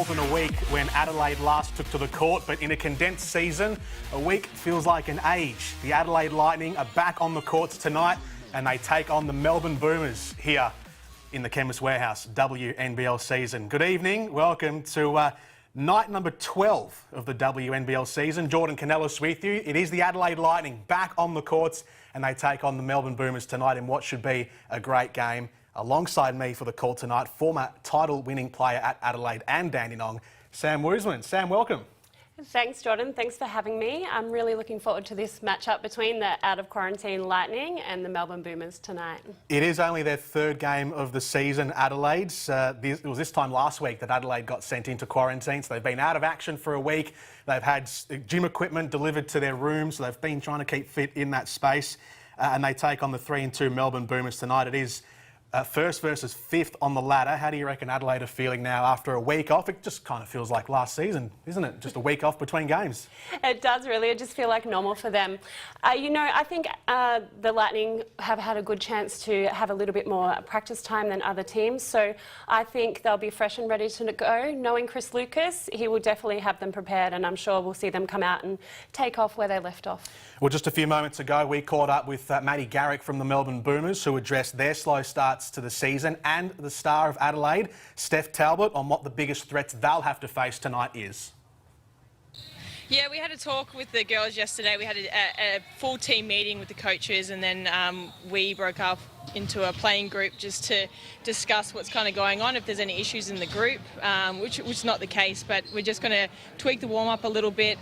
more than a week when Adelaide last took to the court, but in a condensed season, a week feels like an age. The Adelaide Lightning are back on the courts tonight and they take on the Melbourne Boomers here in the Chemist Warehouse WNBL season. Good evening, welcome to night number 12 of the WNBL season. Jordan Canellis with you. It is the Adelaide Lightning back on the courts and they take on the Melbourne Boomers tonight in what should be a great game. Alongside me for the call tonight, former title-winning player at Adelaide and Dandenong, Sam Woosman. Sam, welcome. Thanks, Jordan. Thanks for having me. I'm really looking forward to this matchup between the out-of-quarantine Lightning and the Melbourne Boomers tonight. It is only their third game of the season, Adelaide's. It was this time last week that Adelaide got sent into quarantine, so they've been out of action for a week. They've had gym equipment delivered to their rooms, so they've been trying to keep fit in that space, and they take on the 3-2 Melbourne Boomers tonight. It is first versus fifth on the ladder. How do you reckon Adelaide are feeling now after a week off? It just kind of feels like last season, isn't it? Just a week off between games. It does really. It just feels like normal for them. I think the Lightning have had a good chance to have a little bit more practice time than other teams. So I think they'll be fresh and ready to go. Knowing Chris Lucas, he will definitely have them prepared, and I'm sure we'll see them come out and take off where they left off. Well, just a few moments ago, we caught up with Maddie Garrick from the Melbourne Boomers, who addressed their slow starts to the season, and the star of Adelaide, Steph Talbot, on what the biggest threats they'll have to face tonight is. Yeah, we had a talk with the girls yesterday. We had a full team meeting with the coaches, and then we broke up into a playing group just to discuss what's kind of going on, if there's any issues in the group, which is not the case, but we're just going to tweak the warm-up a little bit.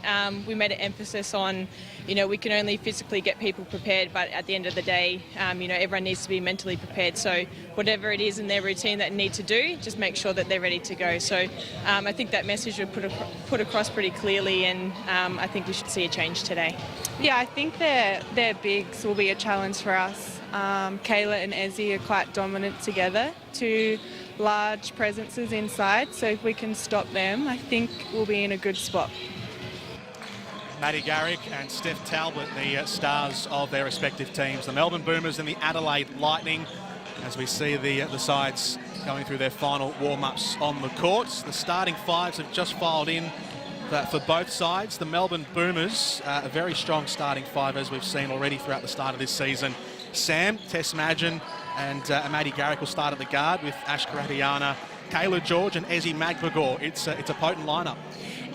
We made an emphasis on, we can only physically get people prepared, but at the end of the day, everyone needs to be mentally prepared. So whatever it is in their routine that they need to do, just make sure that they're ready to go. So I think that message was put across pretty clearly, and I think we should see a change today. Yeah, I think their bigs will be a challenge for us. Kayla and Ezzy are quite dominant together, two large presences inside, so if we can stop them, I think we'll be in a good spot. Maddie Garrick and Steph Talbot, the stars of their respective teams. The Melbourne Boomers and the Adelaide Lightning, as we see the sides going through their final warm-ups on the courts. The starting fives have just filed in for both sides. The Melbourne Boomers, a very strong starting five, as we've seen already throughout the start of this season. Sam, Tess Madgen and Maddie Garrick will start at the guard with Ash Karatiana, Kayla George and Ezzy Magbagor. It's a potent lineup.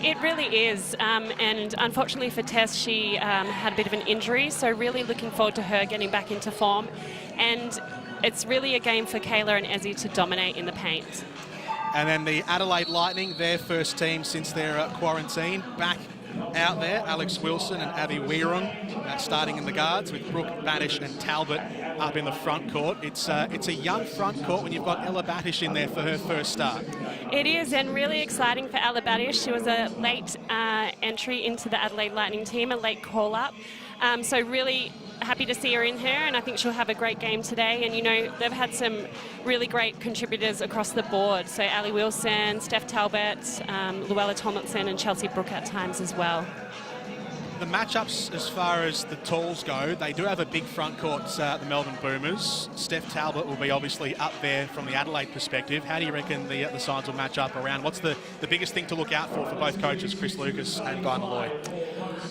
It really is, and unfortunately for Tess, she had a bit of an injury, so really looking forward to her getting back into form. And it's really a game for Kayla and Ezzy to dominate in the paint. And then the Adelaide Lightning, their first team since their quarantine, back out there. Alex Wilson and Abby Weirung starting in the guards with Brooke Badish and Talbot up in the front court. It's a young front court when you've got Ella Badish in there for her first start. It is, and really exciting for Ella Badish. She was a late entry into the Adelaide Lightning team, a late call-up. So really happy to see her in here, and I think she'll have a great game today. And they've had some really great contributors across the board. So Ali Wilson, Steph Talbot, Luella Tomlinson and Chelsea Brooke at times as well. The matchups as far as the talls go, they do have a big front court, the Melbourne Boomers. Steph Talbot will be obviously up there from the Adelaide perspective. How do you reckon the sides will match up around? What's the biggest thing to look out for both coaches, Chris Lucas and Guy Malloy?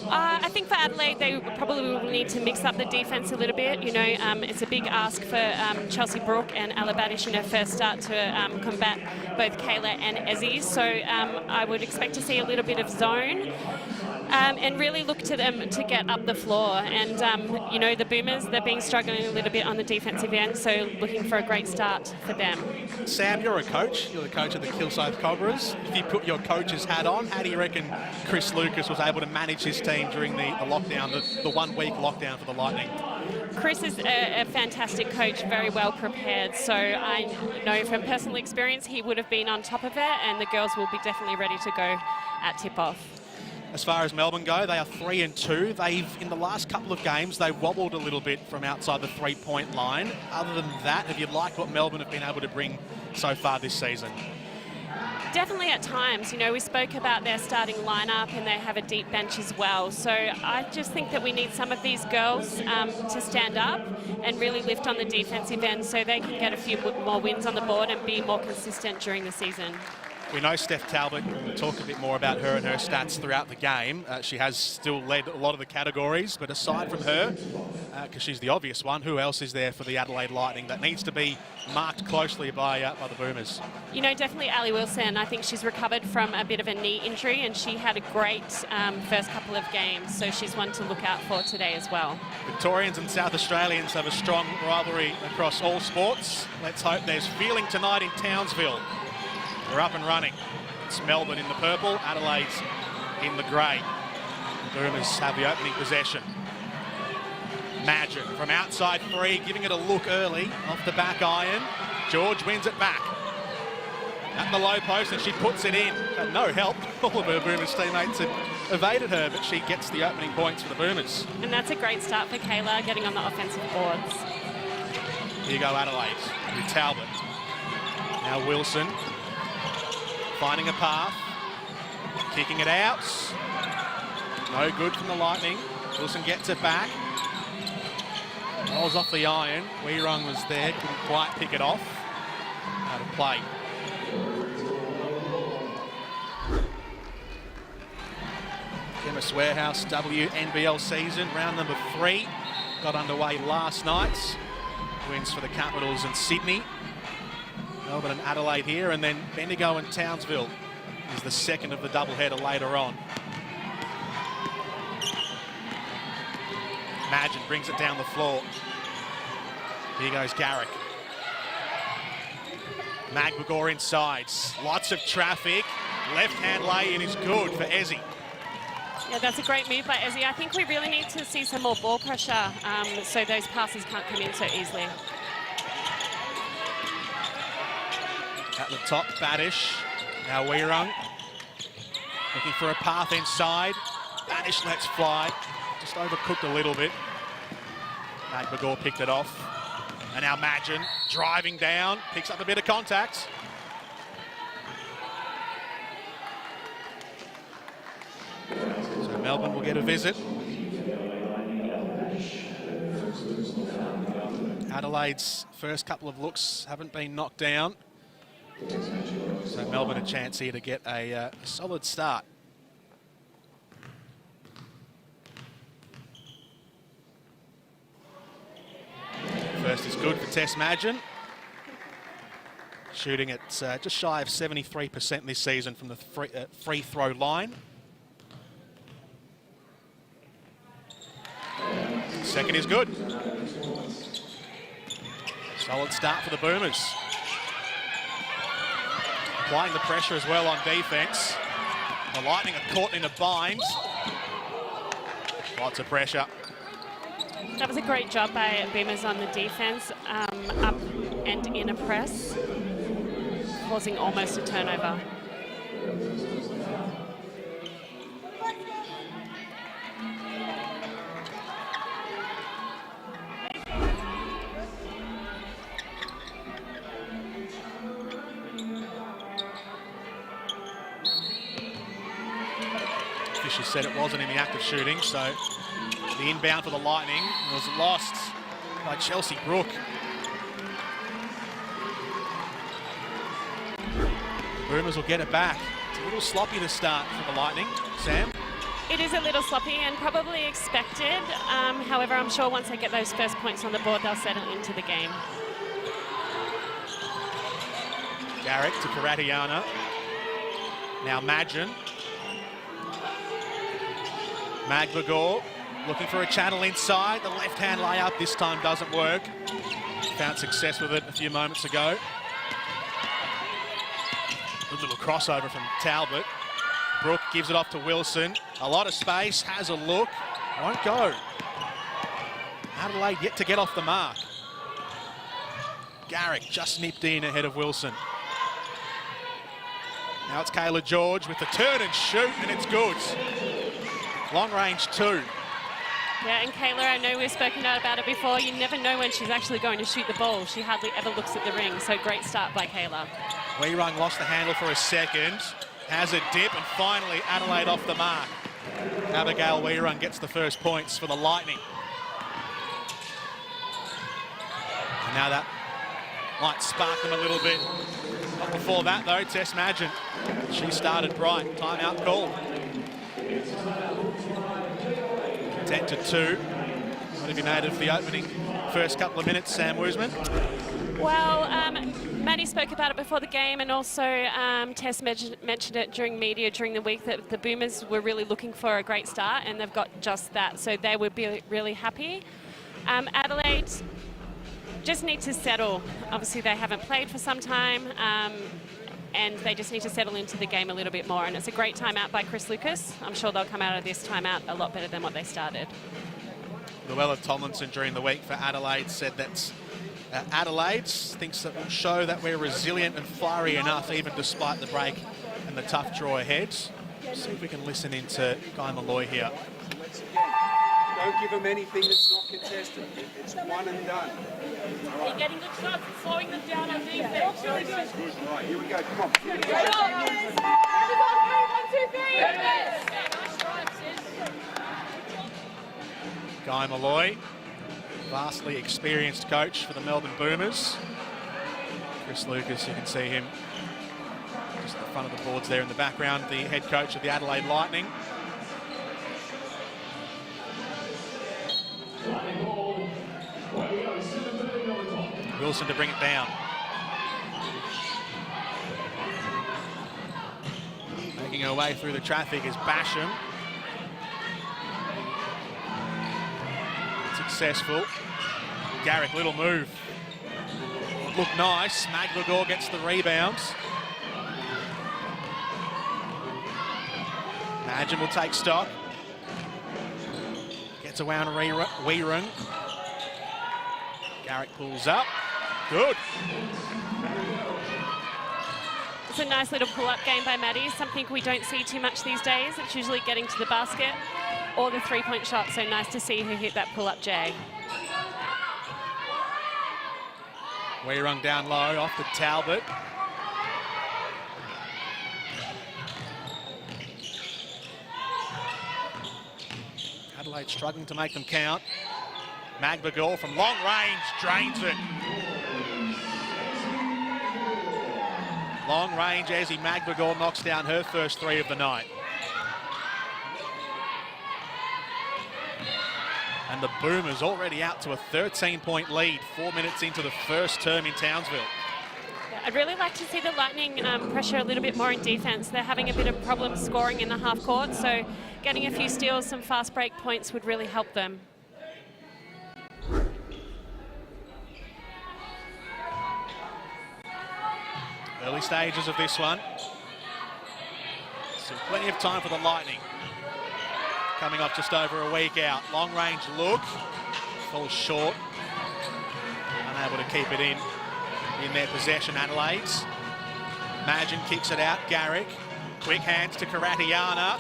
I think for Adelaide, they probably will need to mix up the defence a little bit. It's a big ask for Chelsea Brooke and Ella Badish in her first start to combat both Kayla and Ezzy. So I would expect to see a little bit of zone. And really look to them to get up the floor. And, the Boomers, they've been struggling a little bit on the defensive end, so looking for a great start for them. Sam, you're a coach. You're the coach of the Kilsyth Cobras. If you put your coach's hat on, how do you reckon Chris Lucas was able to manage his team during the lockdown, the 1 week lockdown for the Lightning? Chris is a fantastic coach, very well prepared. So I know from personal experience he would have been on top of it, and the girls will be definitely ready to go at tip-off. As far as Melbourne go, they are 3-2. In the last couple of games, they wobbled a little bit from outside the three-point line. Other than that, have you liked what Melbourne have been able to bring so far this season? Definitely at times. We spoke about their starting lineup and they have a deep bench as well. So I just think that we need some of these girls to stand up and really lift on the defensive end so they can get a few more wins on the board and be more consistent during the season. We know Steph Talbot. We'll talk a bit more about her and her stats throughout the game. She has still led a lot of the categories, but aside from her, because she's the obvious one, who else is there for the Adelaide Lightning that needs to be marked closely by the Boomers? You know, definitely Ali Wilson. I think she's recovered from a bit of a knee injury, and she had a great first couple of games, so she's one to look out for today as well. Victorians and South Australians have a strong rivalry across all sports. Let's hope there's feeling tonight in Townsville. We're up and running. It's Melbourne in the purple, Adelaide's in the grey. The Boomers have the opening possession. Magic from outside three, giving it a look early off the back iron. George wins it back. At the low post, and she puts it in. Had no help. All of her Boomers teammates had evaded her, but she gets the opening points for the Boomers. And that's a great start for Kayla, getting on the offensive boards. Here you go, Adelaide with Talbot. Now Wilson finding a path, kicking it out. No good from the Lightning. Wilson gets it back. Rolls off the iron. Weerung was there, couldn't quite pick it off. Out of play. Chemist Warehouse WNBL season, round number 3. Got underway last night. Wins for the Capitals and Sydney. Melbourne and Adelaide here, and then Bendigo and Townsville is the second of the doubleheader later on. Madgen brings it down the floor. Here goes Garrick. Magbagor inside. Lots of traffic. Left-hand lay-in is good for Ezzy. Yeah, that's a great move by Ezzy. I think we really need to see some more ball pressure so those passes can't come in so easily. At the top, Badish. Now Weerung looking for a path inside. Badish lets fly. Just overcooked a little bit. Magbagor picked it off. And now Madgen driving down, picks up a bit of contact. So Melbourne will get a visit. Adelaide's first couple of looks haven't been knocked down. So Melbourne a chance here to get a solid start. First is good for Tess Madgen. Shooting at just shy of 73% this season from the free throw line. Second is good. Solid start for the Boomers. Applying the pressure as well on defence. The Lightning are caught in a bind. Lots of pressure. That was a great job by Boomers on the defence, up and in a press, causing almost a turnover. Fisher said it wasn't in the act of shooting, so the inbound for the Lightning was lost by Chelsea Brook. Boomers will get it back. It's a little sloppy to start for the Lightning. Sam? It is a little sloppy and probably expected. However, I'm sure once they get those first points on the board, they'll settle into the game. Garrick to Karatiana. Now Madgen. Magbagor looking for a channel inside. The left-hand layup this time doesn't work. Found success with it a few moments ago. Good little crossover from Talbot. Brook gives it off to Wilson. A lot of space, has a look. Won't go. Adelaide yet to get off the mark. Garrick just nipped in ahead of Wilson. Now it's Kayla George with the turn and shoot, and it's good. Long range 2. Yeah, and Kayla, I know we've spoken about it before. You never know when she's actually going to shoot the ball. She hardly ever looks at the ring, so great start by Kayla. Weerung lost the handle for a second. Has a dip, and finally Adelaide off the mark. Abigail Weerung gets the first points for the Lightning. And now that might spark them a little bit. Before that, though, Tess Madgen. She started bright. Timeout call. 10-2. What have you made of the opening first couple of minutes, Sam Woosman? Well, Maddie spoke about it before the game, and also Tess mentioned it during media during the week that the Boomers were really looking for a great start, and they've got just that, so they would be really happy. Adelaide just need to settle. Obviously, they haven't played for some time, and they just need to settle into the game a little bit more, and it's a great timeout by Chris Lucas. I'm sure they'll come out of this timeout a lot better than what they started. Luella Tomlinson during the week for Adelaide said that Adelaide thinks that will show that we're resilient and fiery enough even despite the break and the tough draw ahead. See if we can listen into Guy Malloy here. Don't give them anything that's not contested. It's one and done. They're getting good shots and slowing them down on defense. Good. Right, here we go. Come on. Guy Malloy, vastly experienced coach for the Melbourne Boomers. Chris Lucas, you can see him just at the front of the boards there in the background, the head coach of the Adelaide Lightning. Wilson to bring it down. Making her way through the traffic is Basham. Successful. Garrick, little move. Look nice. McGregor gets the rebounds. Madgen will take stock. Gets around Weerung. Garrick pulls up. Good. It's a nice little pull-up game by Maddie, something we don't see too much these days. It's usually getting to the basket or the three-point shot, so nice to see her hit that pull-up jag. Weerung down low, off to Talbot. Adelaide struggling to make them count. McGregor from long range drains it. Long range, Ezzy McGregor knocks down her first three of the night. And the Boomers already out to a 13-point lead, 4 minutes into the first term in Townsville. I'd really like to see the Lightning pressure a little bit more in defence. They're having a bit of problems scoring in the half court, so getting a few steals, some fast break points would really help them. Early stages of this one. So plenty of time for the Lightning. Coming off just over a week out. Long range look. Falls short. Unable to keep it in their possession, Adelaide's. Madgen kicks it out. Garrick. Quick hands to Karatiana.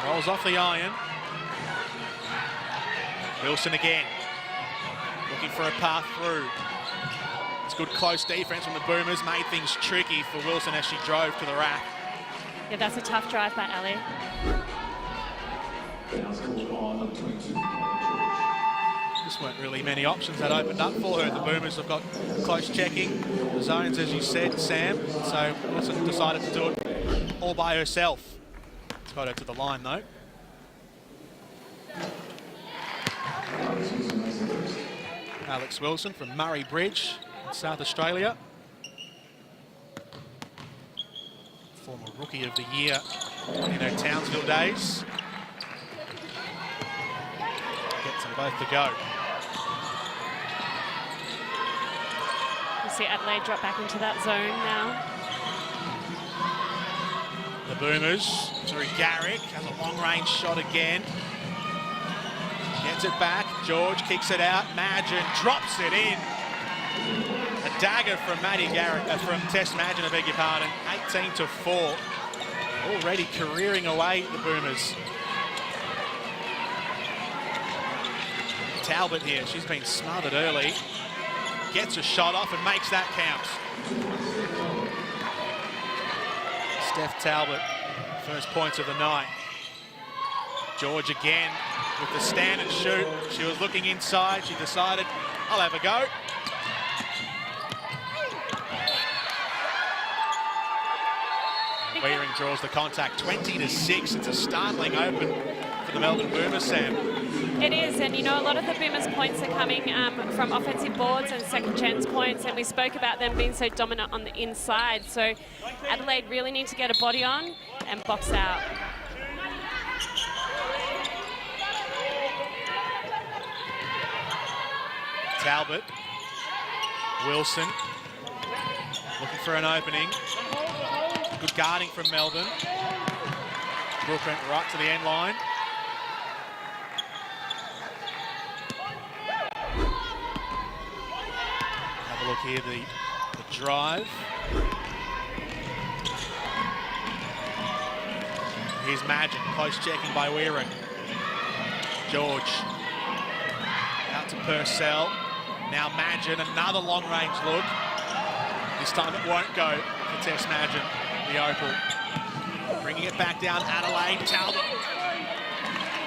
Rolls off the iron. Wilson again. Looking for a path through. It's good close defense from the Boomers. Made things tricky for Wilson as she drove to the rack. Yeah, that's a tough drive by Ali. Just weren't really many options that opened up for her. The Boomers have got close checking. The zones, as you said, Sam. So Wilson decided to do it all by herself. It's got her to the line, though. Alex Wilson from Murray Bridge, South Australia. Former Rookie of the Year in her Townsville days. Gets them both to go. You see Adelaide drop back into that zone now. The Boomers through Garrick, has a long-range shot again. Gets it back, George kicks it out, Madgen drops it in. A dagger from from Tess Madgen, I beg your pardon, 18-4. Already careering away, the Boomers. Talbot here, she's been smothered early. Gets a shot off and makes that count. Steph Talbot, first points of the night. George again with the stand and shoot. She was looking inside, she decided, I'll have a go. Weering draws the contact, 20-6. It's a startling open for the Melbourne Boomers, Sam. It is, and you know, a lot of the Boomers' points are coming from offensive boards and second chance points, and we spoke about them being so dominant on the inside. So Adelaide really need to get a body on and box out. Talbot, Wilson, looking for an opening. Good guarding from Melbourne. Brooke went right to the end line. Have a look here, the drive. Here's Madgen, close checking by Weering. George, out to Purcell. Now Madgen, another long-range look. This time it won't go for Tess Madgen, the opal. Bringing it back down, Adelaide. Talbot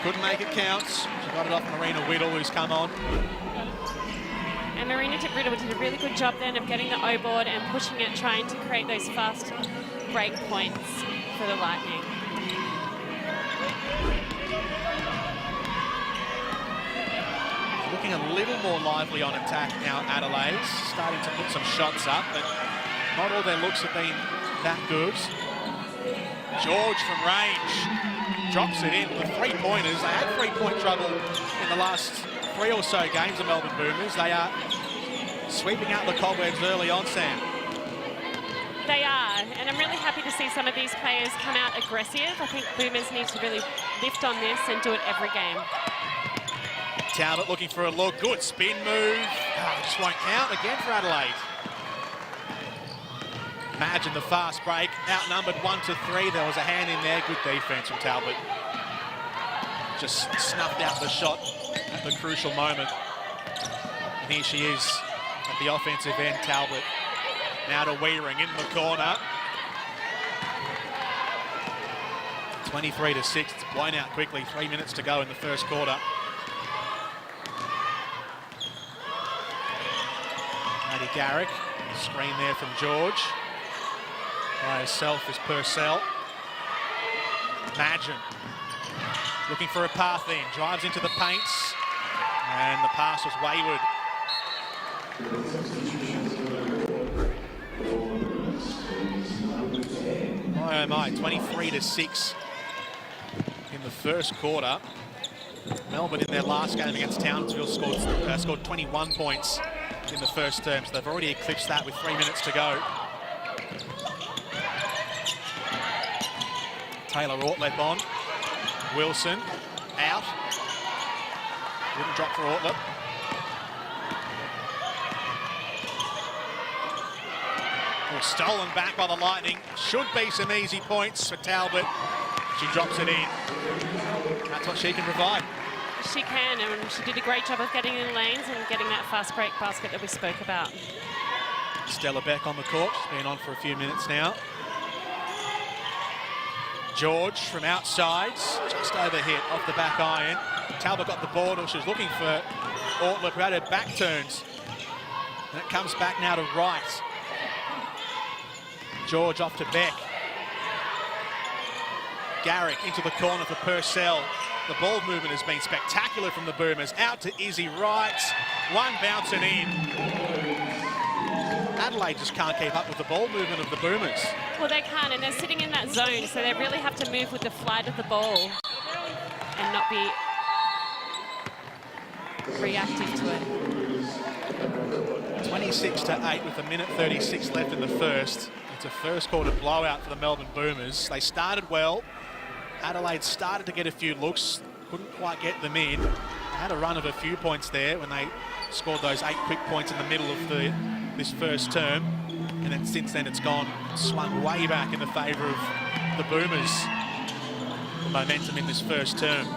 couldn't make it count. She got it off Marina Whittle, who's come on. And Marina Whittle did a really good job then of getting the O-board and pushing it, trying to create those fast break points for the Lightning. Looking a little more lively on attack now, Adelaide. Starting to put some shots up, but not all their looks have been that good. George from range drops it in. The three-pointers, they had three-point trouble in the last 3 or so games of Melbourne Boomers. They are sweeping out the cobwebs early on, Sam. They are, and I'm really happy to see some of these players come out aggressive. I think Boomers need to really lift on this and do it every game. Talbot looking for a look. Good spin move. Just won't count again for Adelaide. Imagine the fast break. Outnumbered 1-3. There was a hand in there. Good defense from Talbot. Just snuffed out the shot at the crucial moment. And here she is at the offensive end, Talbot. Now to Weering in the corner. 23-6. It's blown out quickly. 3 minutes to go in the first quarter. Maddie Garrick, screen there from George. By herself is Purcell. Madgen looking for a path in, drives into the paints, and the pass was wayward. Oh my, 23-6 in the first quarter. Melbourne in their last game against Townsville scored 21 points in the first term, so they've already eclipsed that with 3 minutes to go. Taylor Ortleb on. Wilson out. Wouldn't drop for Ortleb. Oh, stolen back by the Lightning. Should be some easy points for Talbot. She drops it in. That's what she can provide. She can, and she did a great job of getting in lanes and getting that fast break basket that we spoke about. Stella Beck on the court. She's been on for a few minutes now. George from outside, just overhit off the back iron. Talbot got the ball, or she was looking for Ortleb, who had her back turned. And it comes back now to Wright. George off to Beck. Garrick into the corner for Purcell. The ball movement has been spectacular from the Boomers. Out to Izzy Wright. One bouncing in. Adelaide just can't keep up with the ball movement of the Boomers. Well, they can't, and they're sitting in that zone, so they really have to move with the flight of the ball and not be reactive to it. 26-8 with 1:36 left in the first. It's a first quarter blowout for the Melbourne Boomers. They started well. Adelaide started to get a few looks, couldn't quite get them in. Had a run of a few points there when they scored those 8 quick points in the middle of this first term. And then since then it's gone, swung way back in the favour of the Boomers. The momentum in this first term.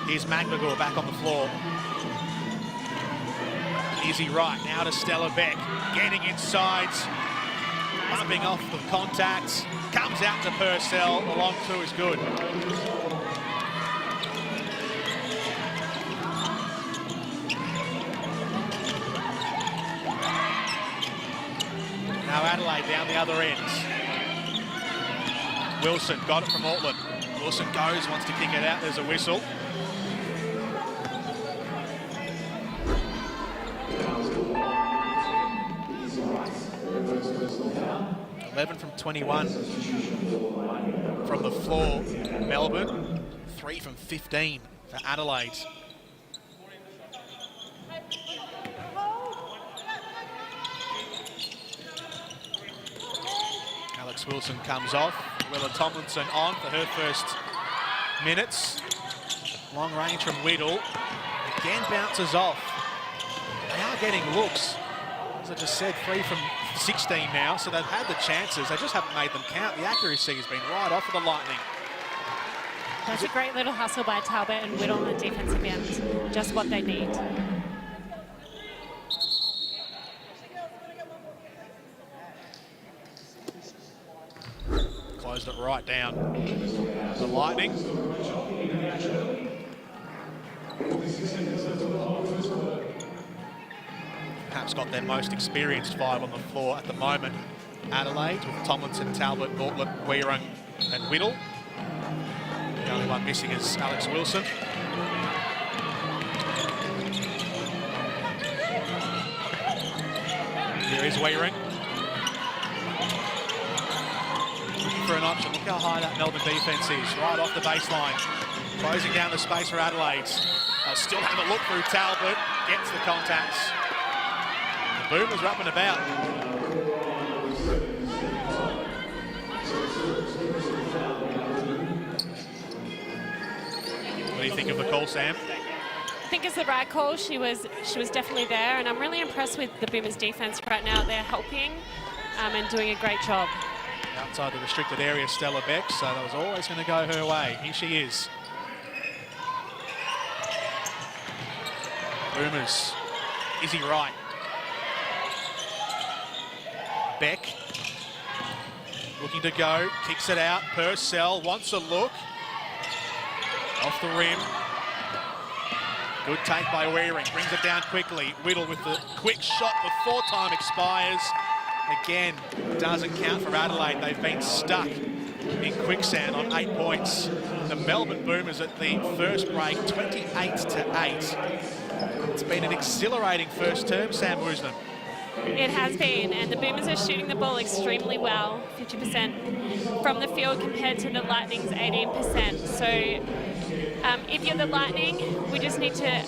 Here's McNagor back on the floor. Izzy Wright now to Stella Beck, getting inside, bumping off the contact, comes out to Purcell, the long two is good. Now Adelaide down the other end. Wilson got it from Ortland. Wilson goes, wants to kick it out. There's a whistle. 11 from 21 from the floor, Melbourne. 3 from 15 for Adelaide. Alex Wilson comes off. Willa Tomlinson on for her first minutes. Long range from Whittle. Again bounces off. They are getting looks. As I just said, 3 from 16 now, so they've had the chances. They just haven't made them count. The accuracy has been right off of the Lightning. That's a great little hustle by Talbot and Whittle on the defensive end. Just what they need. Closed it right down. The Lightning. Perhaps got their most experienced 5 on the floor at the moment. Adelaide with Tomlinson, Talbot, Ortland, Weirung and Whittle. The only one missing is Alex Wilson. Here is Weirung. Looking for an option. Look how high that Melbourne defence is. Right off the baseline. Closing down the space for Adelaide. They'll still have a look through Talbot. Gets the contacts. The Boomers are up and about. What do you think of the call, Sam? I think it's the right call. She was definitely there, and I'm really impressed with the Boomers' defense right now. They're helping and doing a great job. Outside the restricted area, Stella Beck, so that was always going to go her way. Here she is. Boomers. Izzy Wright. Beck. Looking to go. Kicks it out. Purcell wants a look. Off the rim. Good take by Weirung. Brings it down quickly. Whittle with the quick shot before time expires. Again, doesn't count for Adelaide. They've been stuck in quicksand on 8 points. The Melbourne Boomers at the first break, 28-8. It's been an exhilarating first term, Sam Woosnam. It has been, and the Boomers are shooting the ball extremely well, 50% from the field compared to the Lightning's 18%. So if you're the Lightning, we just need to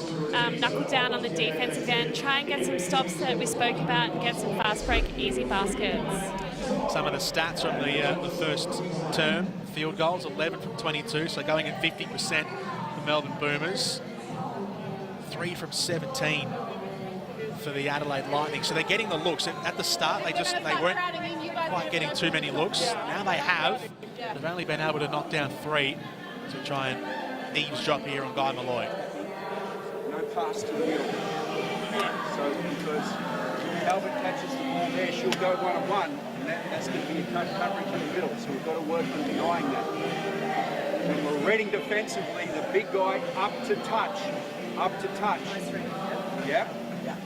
knuckle down on the defensive end, try and get some stops that we spoke about, and get some fast break, easy baskets. Some of the stats from the first term, field goals, 11 from 22, so going at 50% the Melbourne Boomers. 3 from 17 for the Adelaide Lightning. So they're getting the looks. At the start, they weren't quite getting too many looks. Now they have. They've only been able to knock down 3 to try and eavesdrop here on Guy Malloy. No pass to the middle. So because Albert catches the ball there, she'll go one-on-one, and that's going to be a coverage in the middle. So we've got to work on denying that. When we're reading defensively, the big guy up to touch. Up to touch. Yep.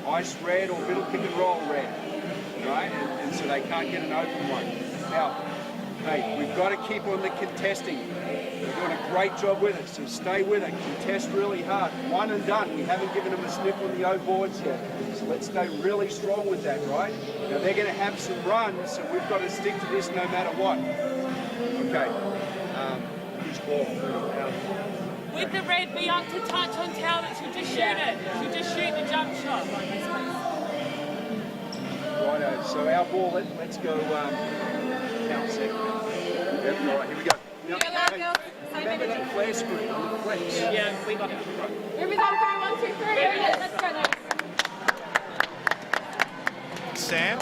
Ice red or middle pick and roll red. Right? And so they can't get an open one. Now, hey, we've got to keep on the contesting. They're doing a great job with it, so stay with it. Contest really hard. One and done. We haven't given them a sniff on the O boards yet. So let's stay really strong with that, right? Now they're going to have some runs, so we've got to stick to this no matter what. Okay. Who's ball? With the red, be up to touch on Talbot. She'll just shoot it. She'll just shoot the jump shot. Righto, so our ball, let's go count second. Yep, right, here we go. Now, hey, remember that flare screen on the flex? Yeah, we got it. Moving on, 1, 2, 3. Let's go, Sam,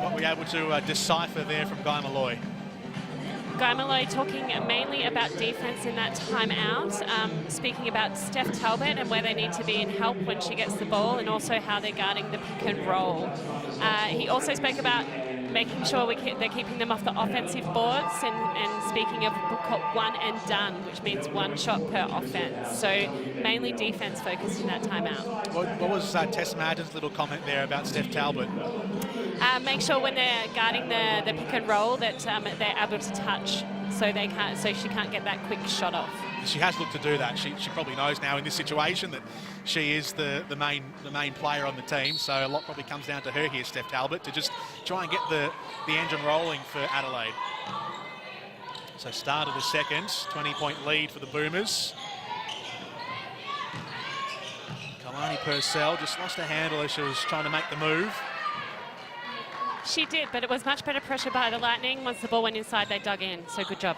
what were you able to decipher there from Guy Malloy? Guy Malloy talking mainly about defense in that timeout, speaking about Steph Talbot and where they need to be in help when she gets the ball, and also how they're guarding the pick and roll. He also spoke about making sure they're keeping them off the offensive boards, and speaking of one and done, which means one shot per offense. So mainly defense focused in that timeout. What was Tess Madden's little comment there about Steph Talbot? Make sure when they're guarding the pick and roll that they're able to touch so she can't get that quick shot off. She has looked to do that. She probably knows now in this situation that she is the main player on the team. So a lot probably comes down to her here, Steph Talbot, to just try and get the engine rolling for Adelaide. So start of the second, 20-point lead for the Boomers. Kalani Purcell just lost her handle as she was trying to make the move. She did, but it was much better pressure by the Lightning. Once the ball went inside, they dug in. So good job.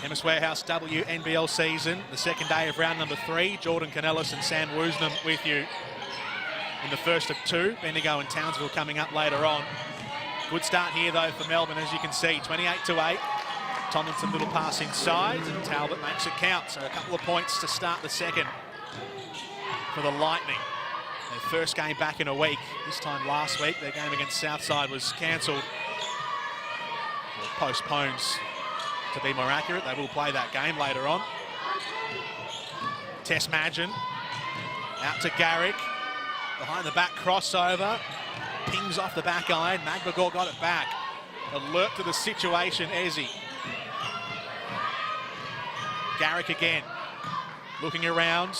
Chemist Warehouse WNBL season, the second day of round number 3. Jordan Canellis and Sam Woosnam with you in the first of 2. Bendigo and Townsville coming up later on. Good start here though for Melbourne, as you can see, 28-8. Tomlinson little pass inside and Talbot makes it count. So a couple of points to start the second for the Lightning. Their first game back in a week. This time last week, their game against Southside was cancelled. Or postponed, to be more accurate. They will play that game later on. Tess Madgen out to Garrick. Behind the back crossover. Pings off the back iron. Magbagor got it back. Alert to the situation, Ezzy. Garrick again. Looking around.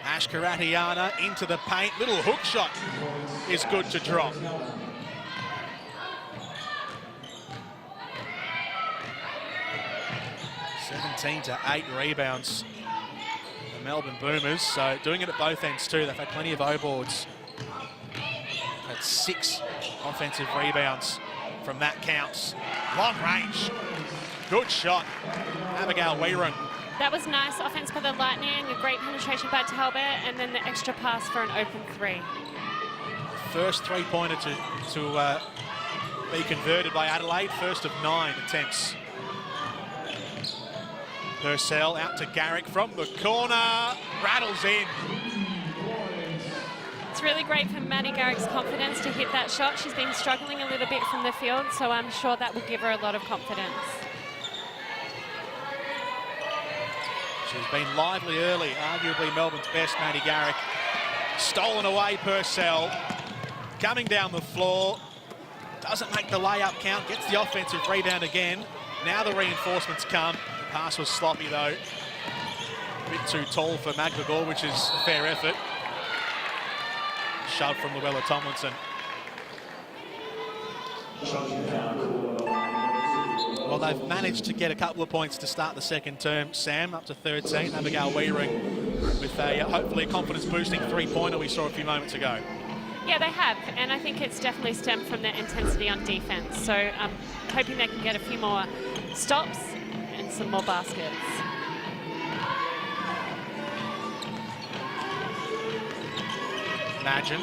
Ash Karatiana into the paint. Little hook shot is good to drop. to 8 rebounds. The Melbourne Boomers, so doing it at both ends too. They've had plenty of O-boards. They've had 6 offensive rebounds from that counts. Long range. Good shot. Abigail Weirun. That was nice offense by the Lightning, a great penetration by Talbot, and then the extra pass for an open 3. First three-pointer to be converted by Adelaide. First of 9 attempts. Purcell out to Garrick from the corner. Rattles in. It's really great for Maddie Garrick's confidence to hit that shot. She's been struggling a little bit from the field, so I'm sure that will give her a lot of confidence. She's been lively early, arguably Melbourne's best, Maddie Garrick. Stolen away, Purcell. Coming down the floor. Doesn't make the layup count, gets the offensive rebound again. Now the reinforcements come. The pass was sloppy though. A bit too tall for Magbagor, which is a fair effort. Shove from Luella Tomlinson. Well, they've managed to get a couple of points to start the second term. Sam up to 13. Abigail Weirung with a hopefully a confidence-boosting three-pointer we saw a few moments ago. Yeah, they have, and I think it's definitely stemmed from their intensity on defense. So I'm hoping they can get a few more stops and some more baskets. Madgen.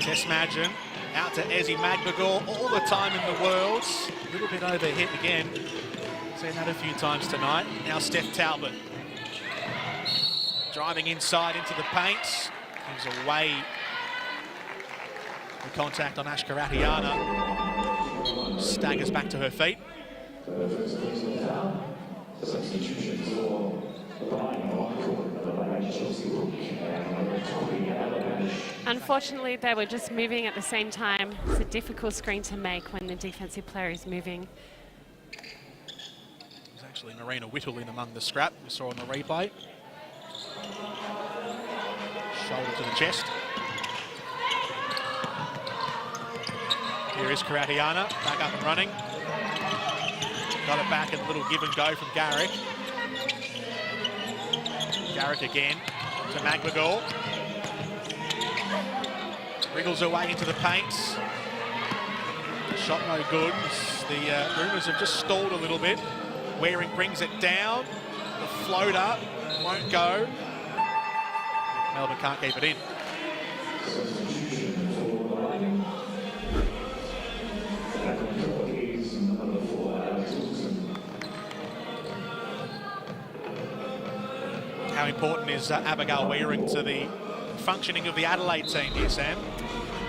Tess Madgen out to Ezzy Magbagor, all the time in the world. A little bit overhit again. Seen that a few times tonight. Now Steph Talbot. Driving inside into the paint. Gives away the contact on Ash Karatiana. Staggers back to her feet. Unfortunately, they were just moving at the same time. It's a difficult screen to make when the defensive player is moving. There's actually Marina Whittle in among the scrap. We saw on the replay. Shoulder to the chest. Here is Karatiana, back up and running. Got it back and a little give and go from Garrick. Garrick again to Magbagor. Wriggles away into the paint. Shot no good. The Boomers have just stalled a little bit. Weirung brings it down. The floater won't go. Melbourne can't keep it in. How important is Abigail Weirung to the functioning of the Adelaide team here, Sam?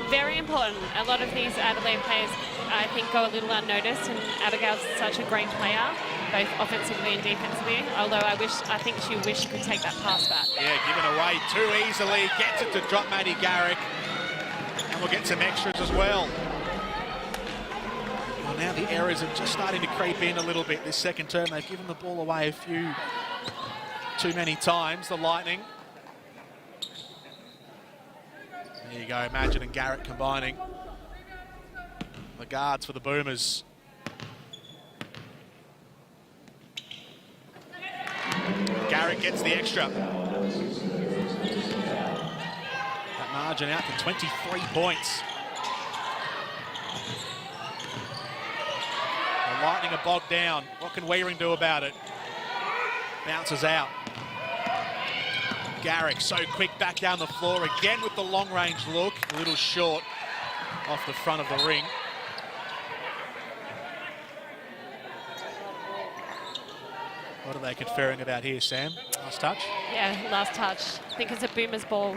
Very important. A lot of these Adelaide players, I think, go a little unnoticed, and Abigail's such a great player, both offensively and defensively, although I think she wished she could take that pass back. Yeah, given away too easily, gets it to drop Maddie Garrick. And will get some extras as well. Well, now the errors are just starting to creep in a little bit this second term. They've given the ball away a few too many times, the Lightning. There you go, Imagine and Garrett combining. The guards for the Boomers. Garrett gets the extra. That margin out to 23 points. The Lightning are bogged down. What can Weering do about it? Bounces out. Garrick so quick back down the floor again with the long range look. A little short off the front of the ring. What are they conferring about here, Sam? Last touch? Yeah, last touch. I think it's a Boomers ball.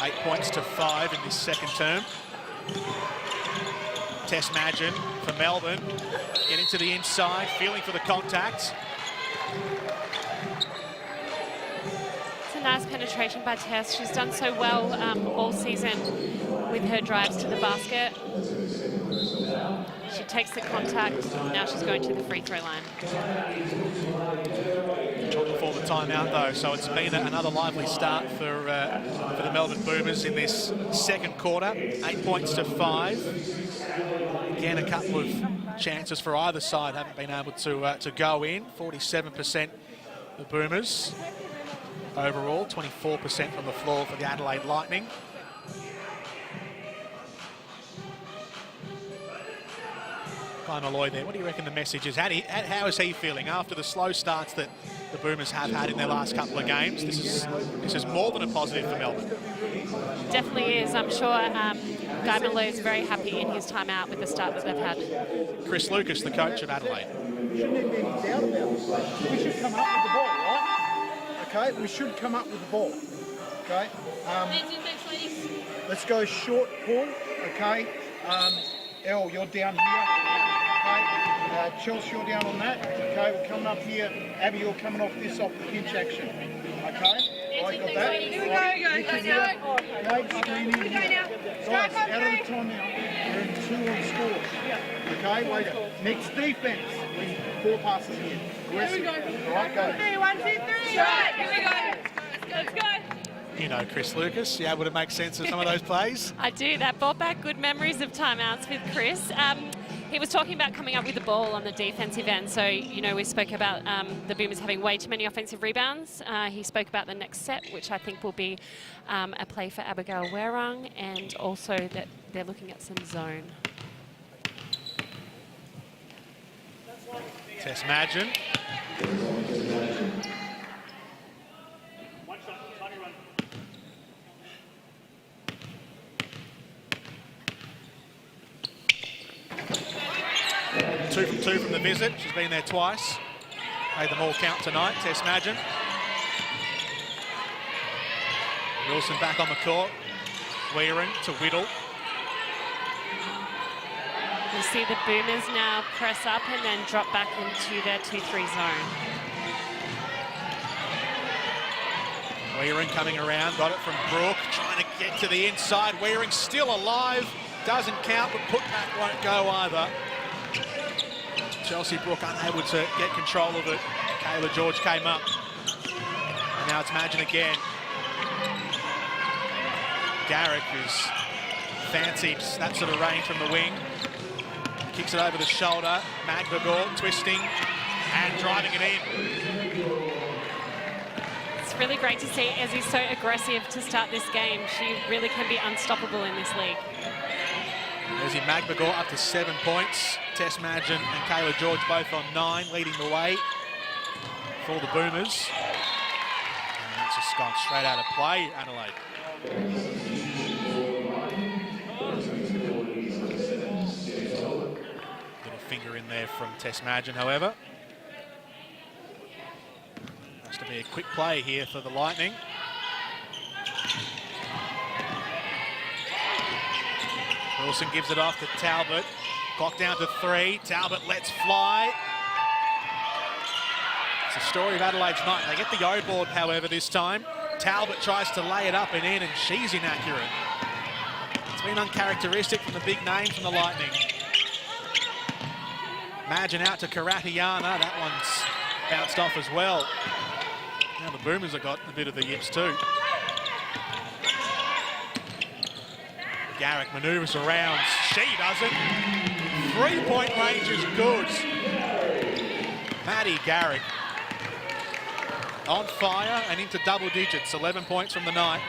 Eight points to 5 in this second term. Tess Madgen for Melbourne. Getting to the inside, feeling for the contact. It's a nice penetration by Tess. She's done so well all season with her drives to the basket. She takes the contact. Now she's going to the free throw line. Shot before the timeout though, so it's been another lively start for the Melbourne Boomers in this second quarter. 8 points to 5. Again, a couple of chances for either side haven't been able to go in. 47% the Boomers overall, 24% from the floor for the Adelaide Lightning. Guy Malloy there, what do you reckon the message is? How is he feeling after the slow starts that the Boomers have had in their last couple of games? This is more than a positive for Melbourne. Definitely is. I'm sure Guy Malloy is very happy in his time out with the start that they've had. Chris Lucas, the coach of Adelaide. Shouldn't there be any doubt about it? We should come up with the ball, right? Okay, we should come up with the ball. Okay. Let's go short, Paul. Okay. Elle, you're down here. Okay. Chelsea, you're down on that. Okay, we're coming up here. Abby, you're coming off the pinch action. Okay. Right, got that. Here we go. Okay, screen in here. Guys, out of the time now. We're in 2 on score. Okay, wait. Next defense. 4 passes here. Here we go. All right, go. 3, 1, 2, 3. Right, here we go. Let's go. You know Chris Lucas, you able to make sense of some of those plays? I do. That brought back good memories of timeouts with Chris. He was talking about coming up with the ball on the defensive end. So, you know, we spoke about the Boomers having way too many offensive rebounds. He spoke about the next set, which I think will be a play for Abigail Werung, and also that they're looking at some zone. Tess Madgen. Two from the visit. She's been there twice. Made them all count tonight. Tess Madgen. Wilson back on the court. Weering to Whittle. You see the Boomers now press up and then drop back into their 2-3 zone. Weering coming around, got it from Brooke, trying to get to the inside. Weering still alive, doesn't count, but putback won't go either. Chelsea Brooke unable to get control of it. Kayla George came up. And now it's Madgen again. Garrick, who's fancied that sort of range from the wing. Kicks it over the shoulder. McGregor twisting and driving it in. It's really great to see Ezzy's so aggressive to start this game. She really can be unstoppable in this league. Ezzy McGregor up to 7 points. Tess Madgen and Kayla George both on 9, leading the way for the Boomers. And that's just gone straight out of play, Adelaide. Little finger in there from Tess Madgen, however. Has to be a quick play here for the Lightning. Wilson gives it off to Talbot. Clock down to 3. Talbot lets fly. It's the story of Adelaide's night. They get the O board, however, this time. Talbot tries to lay it up and in, and she's inaccurate. It's been uncharacteristic from the big name from the Lightning. Imagine out to Karatiana. That one's bounced off as well. Now the Boomers have got a bit of the yips too. Garrick manoeuvres around. She doesn't. 3-point range is good. Maddie Garrick on fire and into double digits. 11 points from the night.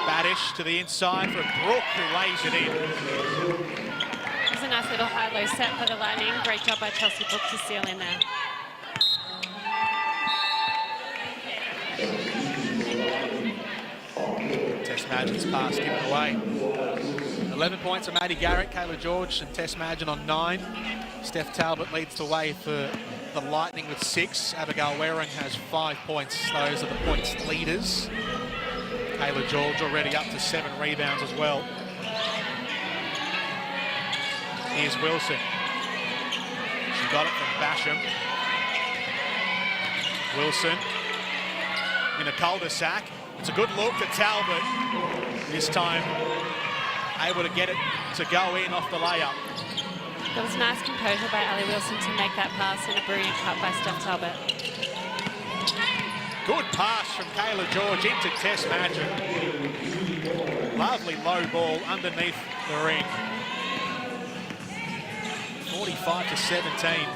Badish to the inside for Brooke, who lays it in. It was a nice little high-low set for the Lightning. Great job by Chelsea Brooke to seal in there. Tess Madgen's pass given away. 11 points from Maddie Garrett, Kayla George and Tess Madgen on 9. Steph Talbot leads the way for the Lightning with 6. Abigail Waring has 5 points. Those are the points leaders. Kayla George already up to 7 rebounds as well. Here's Wilson. She got it from Basham. Wilson in a cul-de-sac. It's a good look to Talbot. This time able to get it to go in off the layup. There was nice composure by Ali Wilson to make that pass and a brilliant cut by Steph Talbot. Good pass from Kayla George into Tess Madgen. Lovely low ball underneath the ring. 45-17.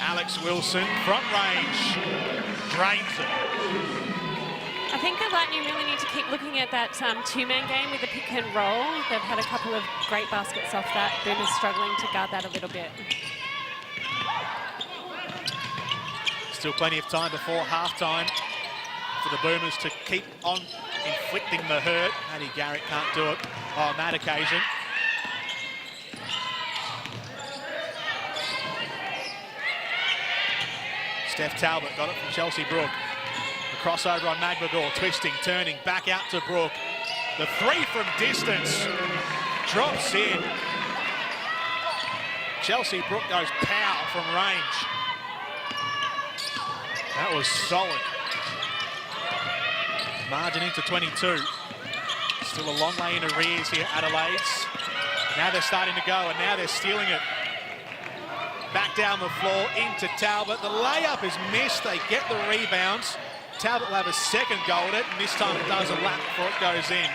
Alex Wilson, front range, drains it. I think the Lightning really need to keep looking at that two-man game with the pick and roll. They've had a couple of great baskets off that. Boomers struggling to guard that a little bit. Still plenty of time before halftime for the Boomers to keep on inflicting the hurt. Maddie Garrett can't do it on that occasion. Steph Talbot got it from Chelsea Brooke. The crossover on Magbagor, twisting, turning, back out to Brooke. The 3 from distance drops in. Chelsea Brooke goes pow from range. That was solid. Margin into 22. Still a long way in arrears here, Adelaide's. Now they're starting to go, and now they're stealing it. Back down the floor into Talbot. The layup is missed. They get the rebounds. Talbot will have a second go at it, and this time it does a lap before it goes in.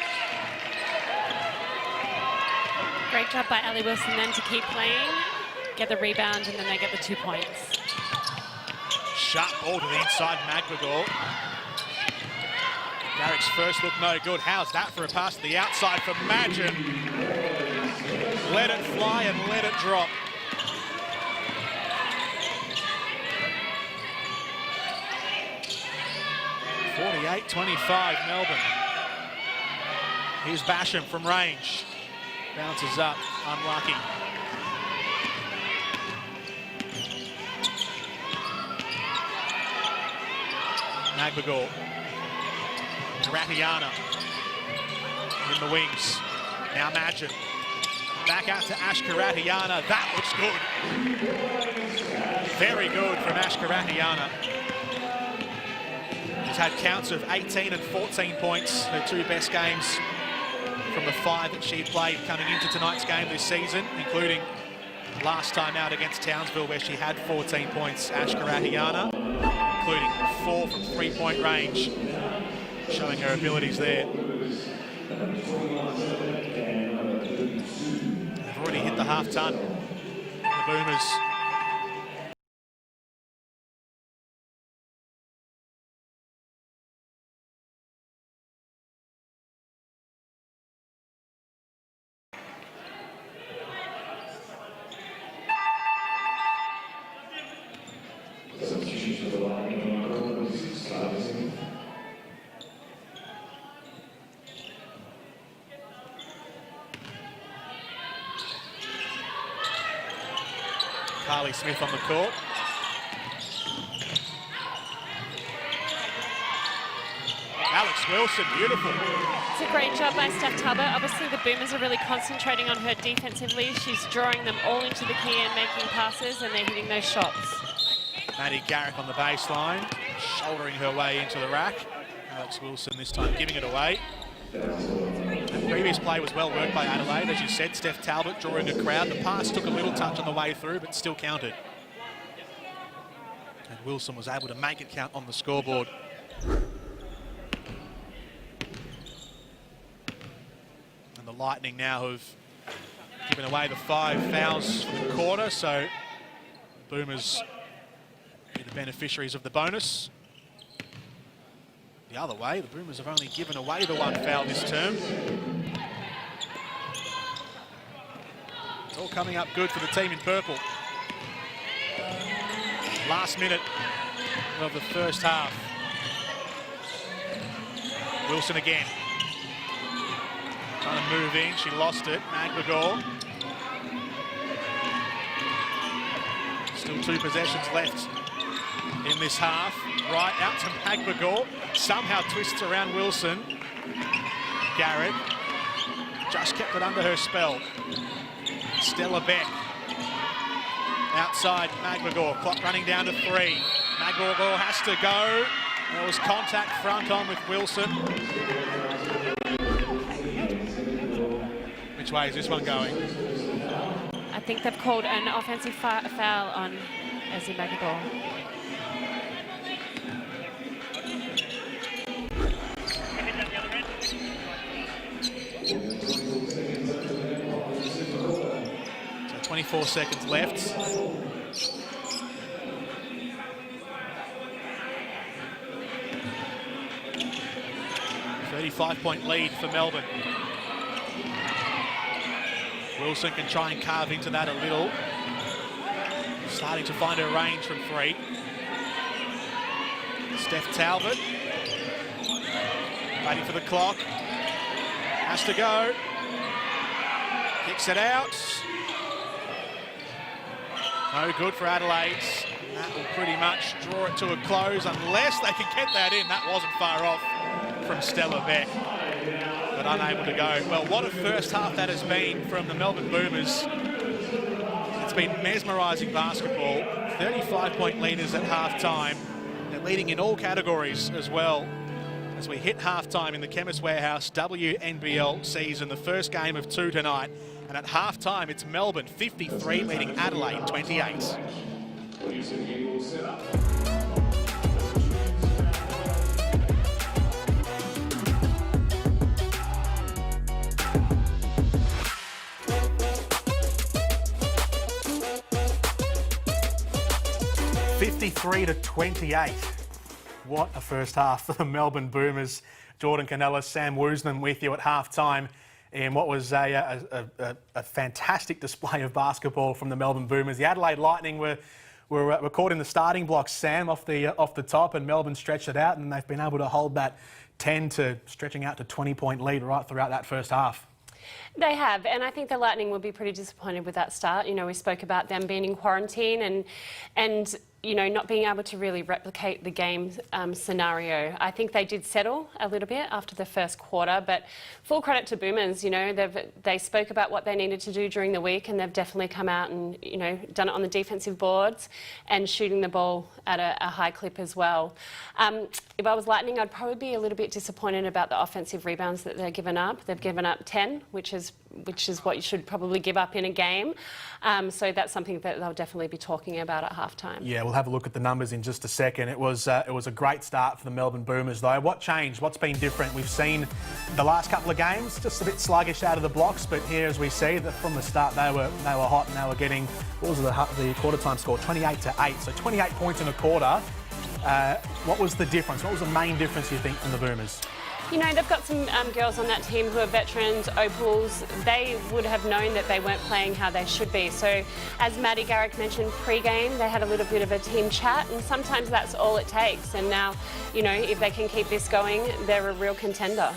Great job by Ali Wilson then to keep playing, get the rebound, and then they get the 2 points. Sharp ball to the inside, Magbagor. Garrick's first look no good. How's that for a pass to the outside for Madgen? Let it fly and let it drop. (48-25) Melbourne. Here's Basham from range. Bounces up, unlucky. Magbagor. Ratiana in the wings. Now Madgen. Back out to Ash Karatiana. That looks good. Very good from Ash Karatiana. She's had counts of 18 and 14 points, her 2 best games from the 5 that she played coming into tonight's game this season, including last time out against Townsville where she had 14 points. Ash Karatiana, including 4 from 3-point range, showing her abilities there. They've already hit the half-ton. The Boomers. Carly Smith on the court. Alex Wilson, beautiful. It's a great job by Steph Talbot. Obviously, the Boomers are really concentrating on her defensively. She's drawing them all into the key and making passes, and they're hitting those shots. Maddie Garrick on the baseline, shouldering her way into the rack. Alex Wilson this time giving it away. The previous play was well worked by Adelaide. As you said, Steph Talbot drawing a crowd. The pass took a little touch on the way through, but still counted. And Wilson was able to make it count on the scoreboard. And the Lightning now have given away the 5 fouls for the quarter, so Boomers are the beneficiaries of the bonus. The other way, the Boomers have only given away the 1 foul this term. It's all coming up good for the team in purple. Last minute of the first half. Wilson again. Trying to move in, she lost it. McGregor. Still 2 possessions left in this half. Right out to McGregor. Somehow twists around Wilson. Garrett just kept it under her spell. Stella Beck. Outside McGregor. Clock running down to 3. McGregor has to go. There was contact front on with Wilson. Which way is this one going? I think they've called an offensive foul on Ezzy McGregor. So 24 seconds left. A 35-point lead for Melbourne. Wilson can try and carve into that a little. Starting to find her range from 3. Steph Talbot. Waiting for the clock. Has to go. Kicks it out. No good for Adelaide. That will pretty much draw it to a close unless they can get that in. That wasn't far off from Stella Beck, but unable to go. Well, what a first half that has been from the Melbourne Boomers. It's been mesmerising basketball. 35-point leaders at half-time. They're leading in all categories as well as we hit half-time in the Chemist Warehouse WNBL season, the first game of 2 tonight. And at half-time, it's Melbourne 53 leading Adelaide 28. 53-28. What a first half for the Melbourne Boomers. Jordan Canella, Sam Woosnam with you at half-time in what was a fantastic display of basketball from the Melbourne Boomers. The Adelaide Lightning were caught in the starting blocks, Sam, off the top, and Melbourne stretched it out, and they've been able to hold that 10 to stretching out to 20-point lead right throughout that first half. They have, and I think the Lightning will be pretty disappointed with that start. You know, we spoke about them being in quarantine and you know, not being able to really replicate the game scenario. I think they did settle a little bit after the first quarter, but full credit to Boomers. You know, they spoke about what they needed to do during the week, and they've definitely come out and, you know, done it on the defensive boards and shooting the ball at a high clip as well. If I was Lightning, I'd probably be a little bit disappointed about the offensive rebounds that they've given up. They've given up 10, which is what you should probably give up in a game. So that's something that they'll definitely be talking about at halftime. Yeah, we'll have a look at the numbers in just a second. It was a great start for the Melbourne Boomers, though. What changed? What's been different? We've seen the last couple of games just a bit sluggish out of the blocks, but here, as we see, that from the start they were hot, and they were getting, what was the quarter time score? 28-8. So 28 points in a quarter. What was the difference? What was the main difference, you think, from the Boomers? You know, they've got some girls on that team who are veterans, opals. They would have known that they weren't playing how they should be. So, as Maddie Garrick mentioned pre-game, they had a little bit of a team chat, and sometimes that's all it takes. And now, you know, if they can keep this going, they're a real contender.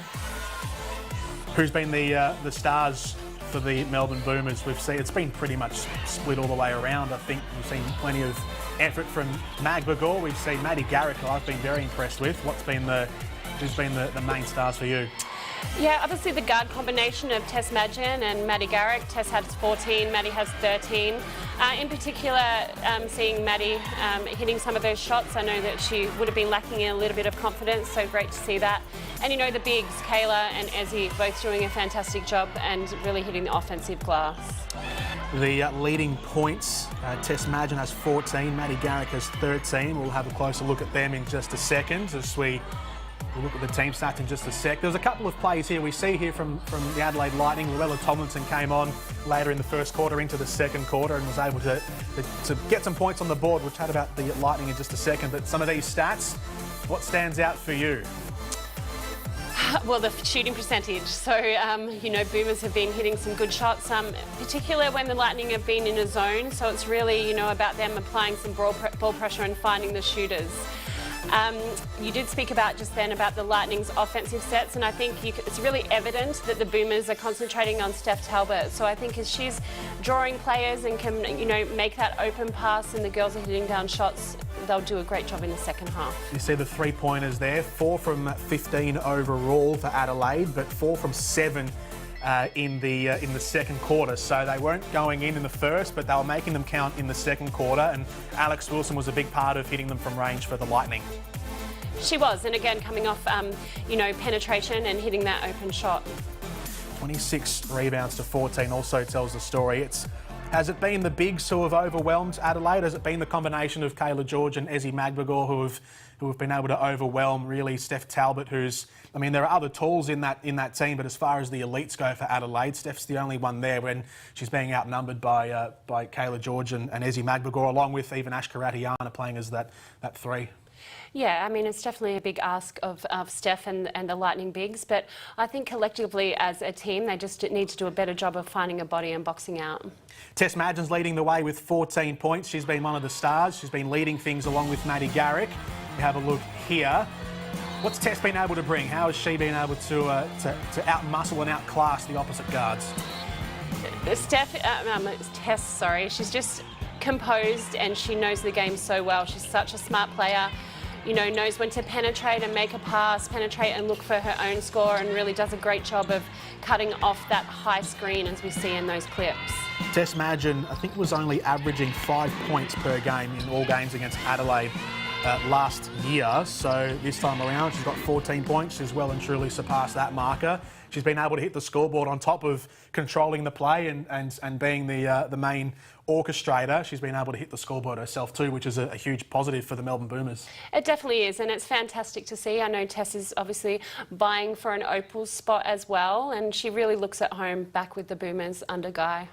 Who's been the stars for the Melbourne Boomers? We've seen it's been pretty much split all the way around. I think we've seen plenty of effort from Mag Bagor. We've seen Maddie Garrick, who I've been very impressed with. What's been the Who's been the main stars for you? Yeah, obviously the guard combination of Tess Madgen and Maddie Garrick. Tess has 14, Maddie has 13. In particular, seeing Maddie hitting some of those shots, I know that she would have been lacking in a little bit of confidence, so great to see that. And you know, the bigs, Kayla and Ezzy, both doing a fantastic job and really hitting the offensive glass. The leading points, Tess Madgen has 14, Maddie Garrick has 13. We'll have a closer look at them in just a second as we'll look at the team stats in just a sec. There's a couple of plays here we see here from the Adelaide Lightning. Luella Tomlinson came on later in the first quarter into the second quarter and was able to get some points on the board. We'll chat about the Lightning in just a second, but some of these stats, what stands out for you? Well, the shooting percentage. So, you know, Boomers have been hitting some good shots, particularly when the Lightning have been in a zone. So it's really, you know, about them applying some ball pressure and finding the shooters. You did speak about just then about the Lightning's offensive sets, and I think it's really evident that the Boomers are concentrating on Steph Talbot. So I think as she's drawing players and can, you know, make that open pass and the girls are hitting down shots, they'll do a great job in the second half. You see the three-pointers there, 4 from 15 overall for Adelaide, but 4 from 7 in the second quarter. So they weren't going in the first, but they were making them count in the second quarter, and Alex Wilson was a big part of hitting them from range for the Lightning. She was, and again coming off, you know, penetration and hitting that open shot. 26 rebounds to 14 also tells the story. Has it been the bigs who have overwhelmed Adelaide? Has it been the combination of Kayla George and Ezzy Magbagor who have been able to overwhelm really Steph Talbot, I mean, there are other tools in that team, but as far as the elites go for Adelaide, Steph's the only one there when she's being outnumbered by Kayla George and Ezzy Magbagor, along with even Ash Karatiana playing as that 3. Yeah, I mean, it's definitely a big ask of Steph and the Lightning bigs, but I think collectively as a team, they just need to do a better job of finding a body and boxing out. Tess Madgen's leading the way with 14 points. She's been one of the stars. She's been leading things along with Maddie Garrick. We have a look here. What's Tess been able to bring? How has she been able to outmuscle and outclass the opposite guards? Tess, sorry, she's just composed and she knows the game so well. She's such a smart player. You know, knows when to penetrate and make a pass, penetrate and look for her own score, and really does a great job of cutting off that high screen as we see in those clips. Tess Madgen, I think, was only averaging 5 points per game in all games against Adelaide last year. So this time around, she's got 14 points. She's well and truly surpassed that marker. She's been able to hit the scoreboard on top of controlling the play and being the main orchestrator. She's been able to hit the scoreboard herself too, which is a huge positive for the Melbourne Boomers. It definitely is, and it's fantastic to see. I know Tess is obviously vying for an Opal spot as well, and she really looks at home back with the Boomers under Guy.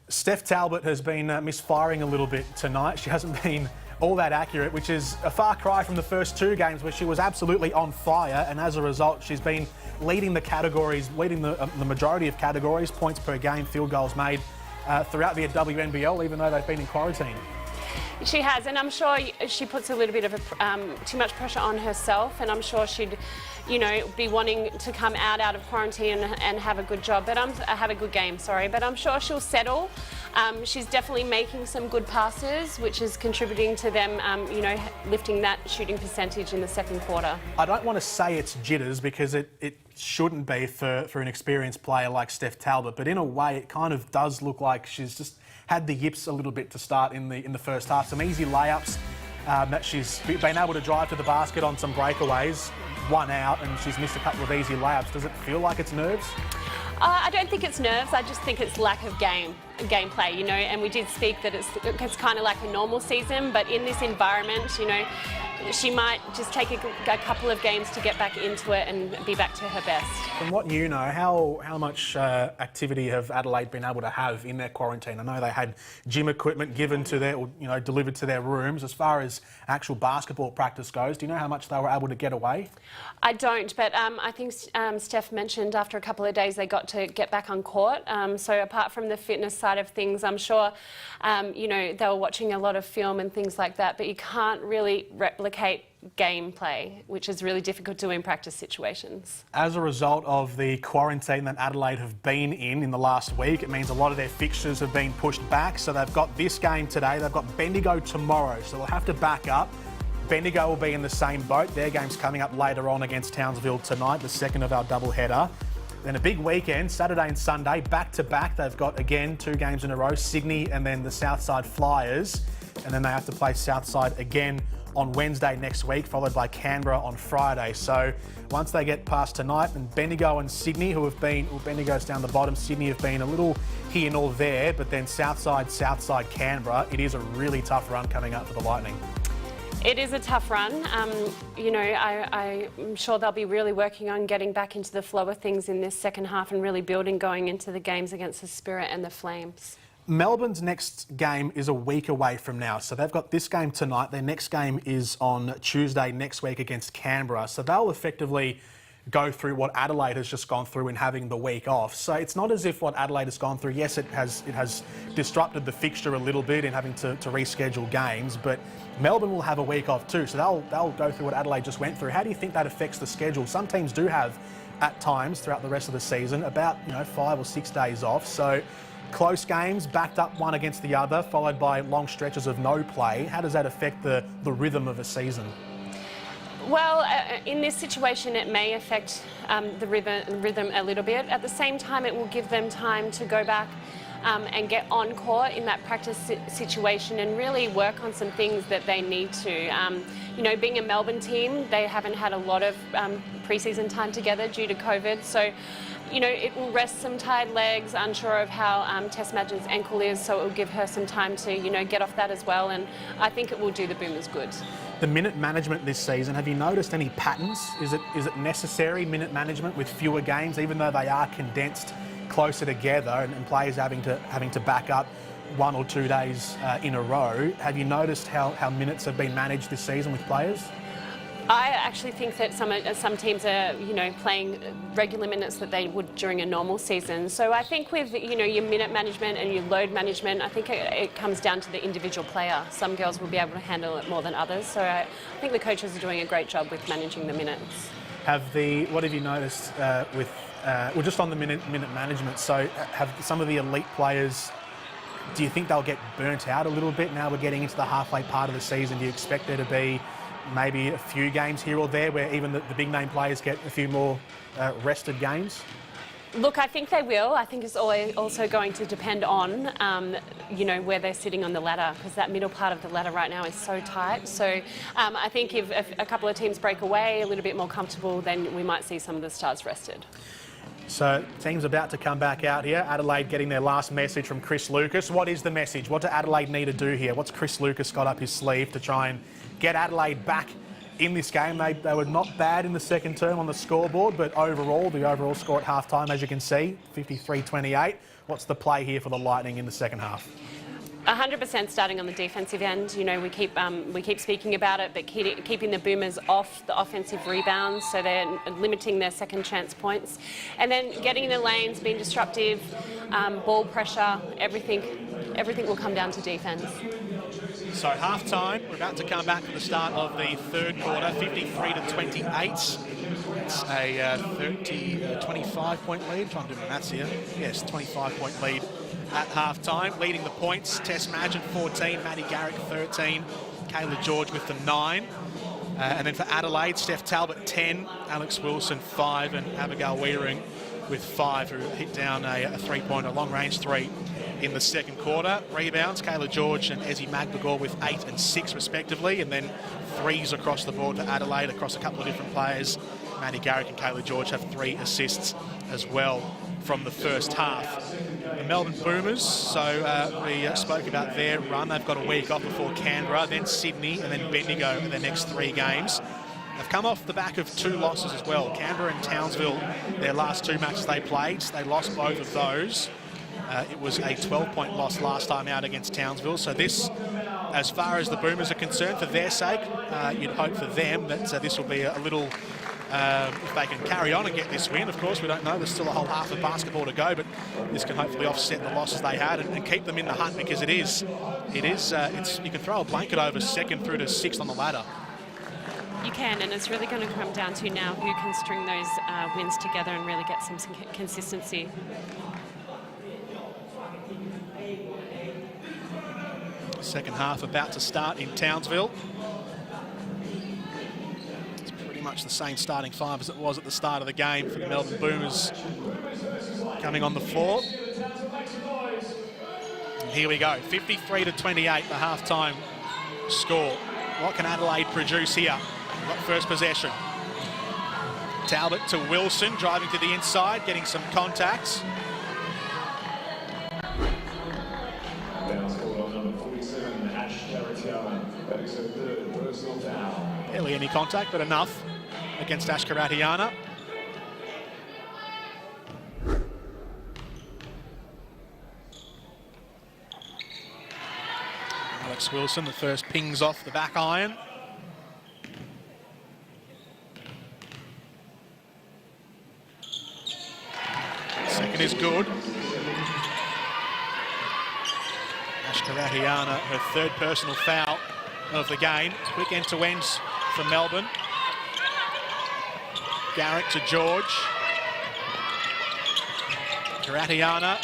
Steph Talbot has been misfiring a little bit tonight. She hasn't been all that accurate, which is a far cry from the first 2 games where she was absolutely on fire, and as a result she's been leading the categories, leading the majority of categories, points per game, field goals made throughout the WNBL, even though they've been in quarantine. She has, and I'm sure she puts a little bit of too much pressure on herself, and I'm sure she'd, you know, be wanting to come out of quarantine and have a good job, but have a good game, sorry. But I'm sure she'll settle. She's definitely making some good passes, which is contributing to them, you know, lifting that shooting percentage in the second quarter. I don't want to say it's jitters because it shouldn't be for an experienced player like Steph Talbot, but in a way it kind of does look like she's just had the yips a little bit to start in the first half. Some easy layups that she's been able to drive to the basket on some breakaways, 1 out, and she's missed a couple of easy layups. Does it feel like it's nerves? I don't think it's nerves. I just think it's lack of gameplay, you know. And we did speak that it's kind of like a normal season, but in this environment, you know, she might just take a couple of games to get back into it and be back to her best. From what you know, how much activity have Adelaide been able to have in their quarantine? I know they had gym equipment given to their, or, you know, delivered to their rooms. As far as actual basketball practice goes, do you know how much they were able to get away? I don't, but I think Steph mentioned after a couple of days they got to get back on court. So apart from the fitness side of things, I'm sure, you know, they were watching a lot of film and things like that, but you can't really replicate gameplay, which is really difficult to do in practice situations. As a result of the quarantine that Adelaide have been in the last week, it means a lot of their fixtures have been pushed back. So they've got this game today, they've got Bendigo tomorrow, so they'll have to back up. Bendigo will be in the same boat. Their game's coming up later on against Townsville tonight, the second of our doubleheader. Then a big weekend, Saturday and Sunday, back-to-back. They've got, again, 2 games in a row, Sydney and then the Southside Flyers. And then they have to play Southside again on Wednesday next week, followed by Canberra on Friday. So once they get past tonight, and Bendigo and Sydney, who have been, well, Bendigo's down the bottom, Sydney have been a little here nor there, but then Southside, Canberra, it is a really tough run coming up for the Lightning. It is a tough run. You know, I'm sure they'll be really working on getting back into the flow of things in this second half and really building going into the games against the Spirit and the Flames. Melbourne's next game is a week away from now. So they've got this game tonight. Their next game is on Tuesday next week against Canberra. So they'll effectively go through what Adelaide has just gone through in having the week off. So it's not as if what Adelaide has gone through, yes, it has disrupted the fixture a little bit in having to reschedule games, but Melbourne will have a week off too. So they'll go through what Adelaide just went through. How do you think that affects the schedule? Some teams do have, at times throughout the rest of the season, about 5 or 6 days off. So close games, backed up one against the other, followed by long stretches of no play. How does that affect the rhythm of a season? Well, in this situation, it may affect the rhythm a little bit. At the same time, it will give them time to go back and get on court in that practice situation and really work on some things that they need to. Being a Melbourne team, they haven't had a lot of pre-season time together due to COVID. So, it will rest some tired legs, unsure of how Tess Madgen's ankle is, so it will give her some time to, get off that as well. And I think it will do the Boomers good. The minute management this season, have you noticed any patterns? Is it necessary, minute management, with fewer games, even though they are condensed closer together and players having to back up 1 or 2 days in a row? Have you noticed how minutes have been managed this season with players? I actually think that some teams are, playing regular minutes that they would during a normal season. So I think with, your minute management and your load management, I think it comes down to the individual player. Some girls will be able to handle it more than others. So I think the coaches are doing a great job with managing the minutes. What have you noticed with, just on the minute management? So have some of the elite players, do you think they'll get burnt out a little bit now we're getting into the halfway part of the season? Do you expect there to be maybe a few games here or there where even the big name players get a few more rested games? Look, I think they will. I think it's also going to depend on, where they're sitting on the ladder, because that middle part of the ladder right now is so tight. So I think if a couple of teams break away a little bit more comfortable, then we might see some of the stars rested. So teams about to come back out here. Adelaide getting their last message from Chris Lucas. What is the message? What do Adelaide need to do here? What's Chris Lucas got up his sleeve to try and get Adelaide back in this game? They were not bad in the second term on the scoreboard, but the overall score at half-time, as you can see, 53-28. What's the play here for the Lightning in the second half? 100% starting on the defensive end. We keep speaking about it, but keeping the Boomers off the offensive rebounds, so they're limiting their second chance points, and then getting in the lanes, being disruptive, ball pressure, everything will come down to defence. So half-time, we're about to come back for the start of the third quarter, 53-28. It's a 25-point lead. I'm trying to do my maths here. Yes, 25-point lead at half-time. Leading the points, Tess Madgen 14, Maddie Garrick 13, Kayla George with the 9. And then for Adelaide, Steph Talbot 10, Alex Wilson 5, and Abigail Weering with 5, who hit down a three-pointer, long-range 3 in the second quarter. Rebounds, Kayla George and Ezzy Magbagor with 8 and 6 respectively, and then threes across the board for Adelaide across a couple of different players. Maddie Garrick and Kayla George have 3 assists as well from the first half. The Melbourne Boomers, so we spoke about their run. They've got a week off before Canberra, then Sydney, and then Bendigo in their next 3 games. They've come off the back of 2 losses as well. Canberra and Townsville, their last 2 matches they played, they lost both of those. It was a 12-point loss last time out against Townsville. So this, as far as the Boomers are concerned, for their sake, you'd hope for them that this will be a little, if they can carry on and get this win. Of course, we don't know. There's still a whole half of basketball to go, but this can hopefully offset the losses they had and keep them in the hunt, because it's you can throw a blanket over 2nd through to 6th on the ladder. You can, and it's really going to come down to now who can string those wins together and really get some consistency. Second half about to start in Townsville. much the same starting five as it was at the start of the game for the Melbourne Boomers coming on the floor. And here we go, 53-28, the half-time score. What can Adelaide produce here? Got first possession. Talbot to Wilson, driving to the inside, getting some contacts. Barely any contact, but enough against Ash Karatiana. Alex Wilson, the first pings off the back iron. Second is good. Ash Karatiana, her third personal foul of the game. Quick end-to-ends from Melbourne. Garrick to George. Karatiana.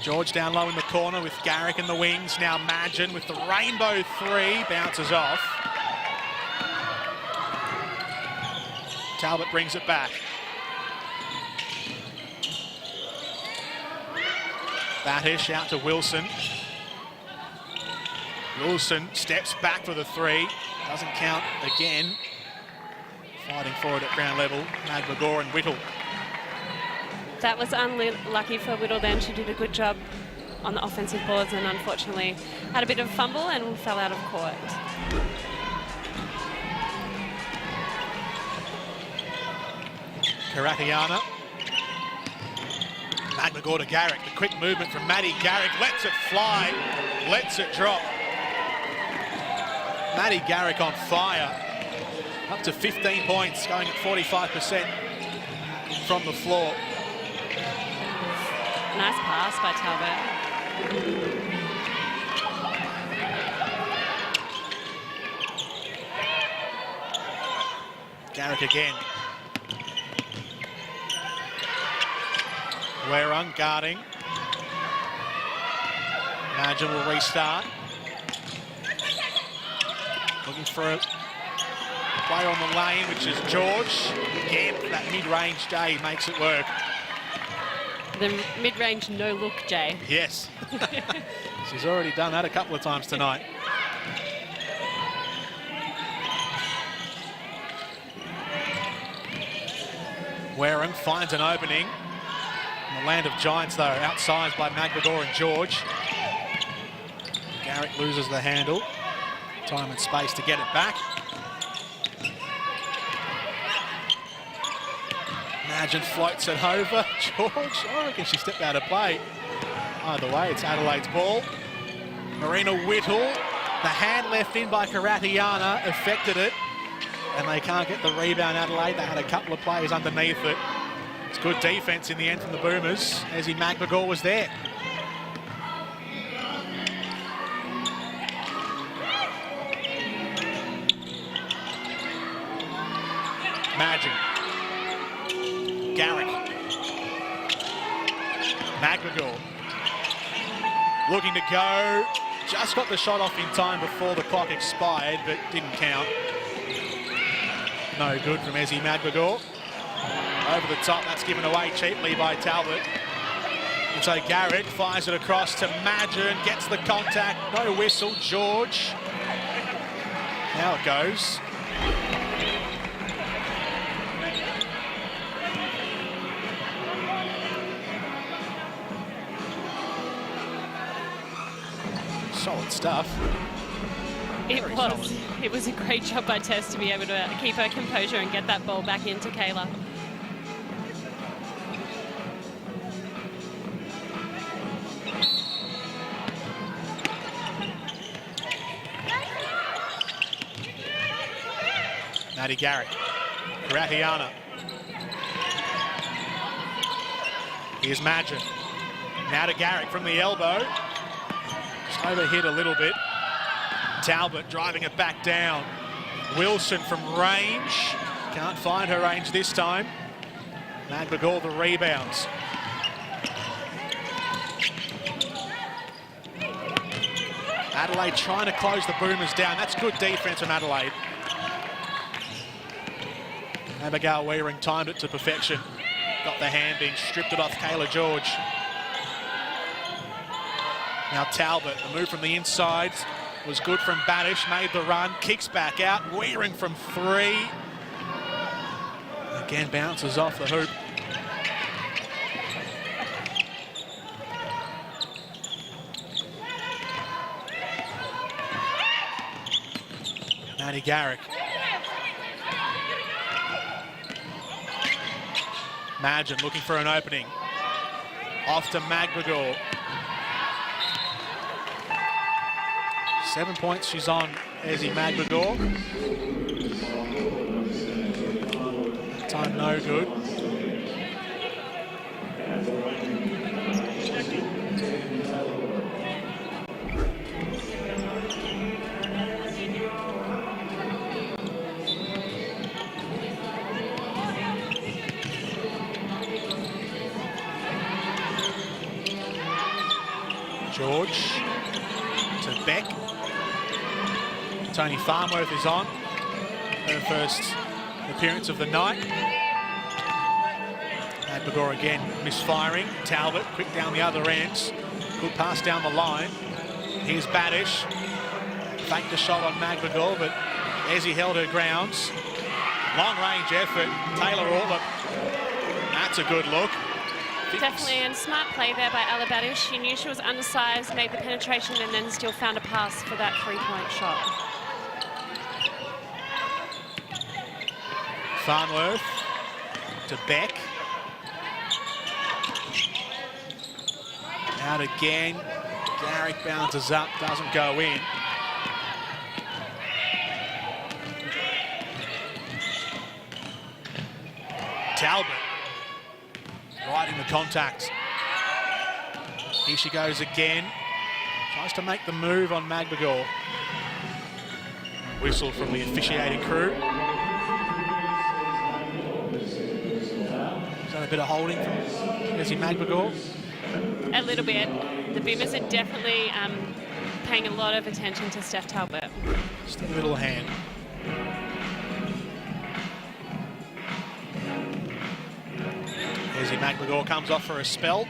George down low in the corner with Garrick in the wings. Now Madgen with the rainbow three. Bounces off. Talbot brings it back. Batish out to Wilson. Wilson steps back for the three. Doesn't count again. Fighting for it at ground level. Magbagor and Whittle. That was unlucky for Whittle then. She did a good job on the offensive boards and unfortunately had a bit of a fumble and fell out of court. Karatiana. Magbagor to Garrick. The quick movement from Maddie. Garrick lets it fly, lets it drop. Maddie Garrick on fire. Up to 15 points, going at 45% from the floor. Nice pass by Talbot. Garrick again. Wareham guarding. Madgen will restart. Looking for a player on the lane, which is George. Again, that mid-range Jay makes it work. The mid-range no-look Jay. Yes. She's already done that a couple of times tonight. Wareham finds an opening. In the land of giants, though, outsized by Magbagor and George. Garrick loses the handle. Time and space to get it back. Madgen floats it over. George, I reckon she stepped out of play. Either way, it's Adelaide's ball. Marina Whittle, the hand left in by Karatiana, affected it. And they can't get the rebound, Adelaide. They had a couple of players underneath it. It's good defense in the end from the Boomers. Ezzy Magbagor was there. Madgen. Garrick. Magbagor. Looking to go. Just got the shot off in time before the clock expired, but didn't count. No good from Ezzy Magbagor. Over the top, that's given away cheaply by Talbot. And so Garrick fires it across to Madgen, gets the contact, no whistle, George. Now it goes. Solid stuff. It was. It was a great job by Tess to be able to keep her composure and get that ball back into Kayla. Maddie Garrick. Karatiana. Here's Madgen. Now to Garrick from the elbow. Just overhit a little bit. Talbot driving it back down. Wilson from range. Can't find her range this time. Magbagor the rebounds. Adelaide trying to close the Boomers down. That's good defense from Adelaide. Abigail Weering timed it to perfection. Got the hand in, stripped it off Kayla George. Now Talbot, the move from the inside was good from Badish, made the run, kicks back out, Weering from 3. Again, bounces off the hoop. Maddie Garrick. Madgen looking for an opening. Off to Magbagor. 7 points she's on, Ezzy Magbagor. Time no good. George to Beck. Tony Farnworth is on. Her first appearance of the night. Magbagor again misfiring. Talbot quick down the other end. Good pass down the line. Here's Badish. Faked a shot on Magbagor, but Ezzy held her grounds. Long range effort. Taylor Ortlip. That's a good look. Definitely, and smart play there by Alabadish. She knew she was undersized, made the penetration, and then still found a pass for that three-point shot. Farnworth to Beck. Out again. Garrick bounces up, doesn't go in. Talbot. Right in the contact. Here she goes again. Tries to make the move on Magbagor. Whistle from the officiating crew. Is that a bit of holding from Ezzy Magbagor? A little bit. The Boomers are definitely paying a lot of attention to Steph Talbot. Just a little hand. Ezzy Magbagor comes off for a spell.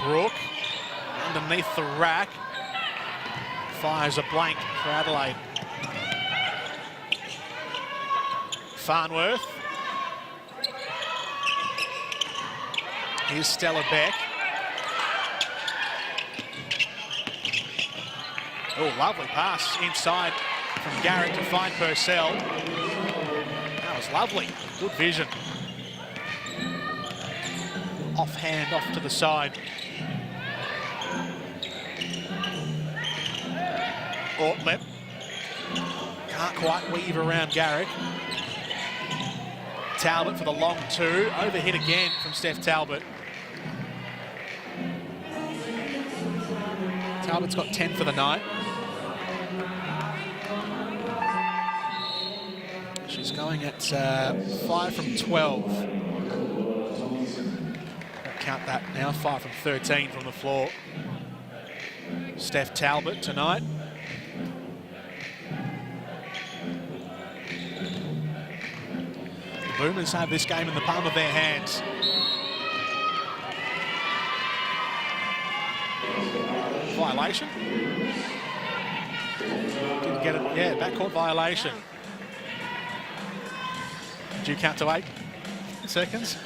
Brooke underneath the rack. Fires a blank for Adelaide. Farnworth. Here's Stella Beck. Oh, lovely pass inside from Garrick to find Purcell. That was lovely. Good vision. Offhand, off to the side. Ortlip. Can't quite weave around Garrick. Talbot for the long 2. Overhit again from Steph Talbot. Talbot's got 10 for the night. She's going at 5 from 12. I'll count that now, 5 from 13 from the floor. Steph Talbot tonight. The Boomers have this game in the palm of their hands. Violation. Didn't get it. Yeah, backcourt violation. Did you count to 8 seconds?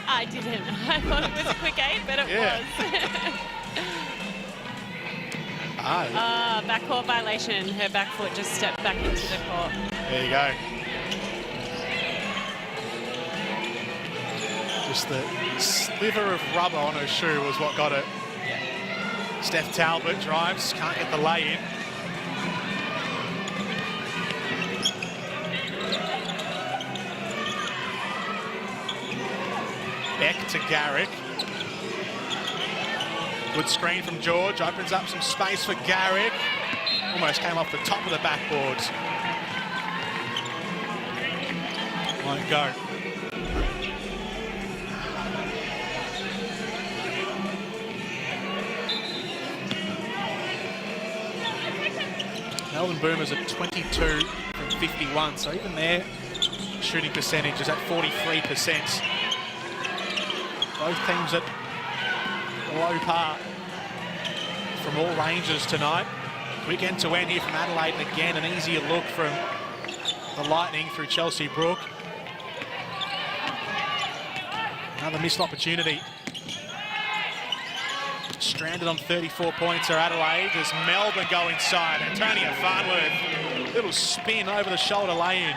I didn't. I thought it was a quick 8, but it was. Backcourt violation. Her back foot just stepped back into the court. There you go. Just the sliver of rubber on her shoe was what got it. Steph Talbot drives, can't get the lay in. Beck to Garrick. Good screen from George, opens up some space for Garrick. Almost came off the top of the backboards. Won't go. Melbourne Boomers at 22 from 51, so even their shooting percentage is at 43%. Both teams at below par from all ranges tonight. Quick end-to-end here from Adelaide, and again an easier look from the Lightning through Chelsea Brook. Another missed opportunity. Stranded on 34 points are Adelaide as Melbourne go inside. Antonia Farnworth, little spin over the shoulder lay-in.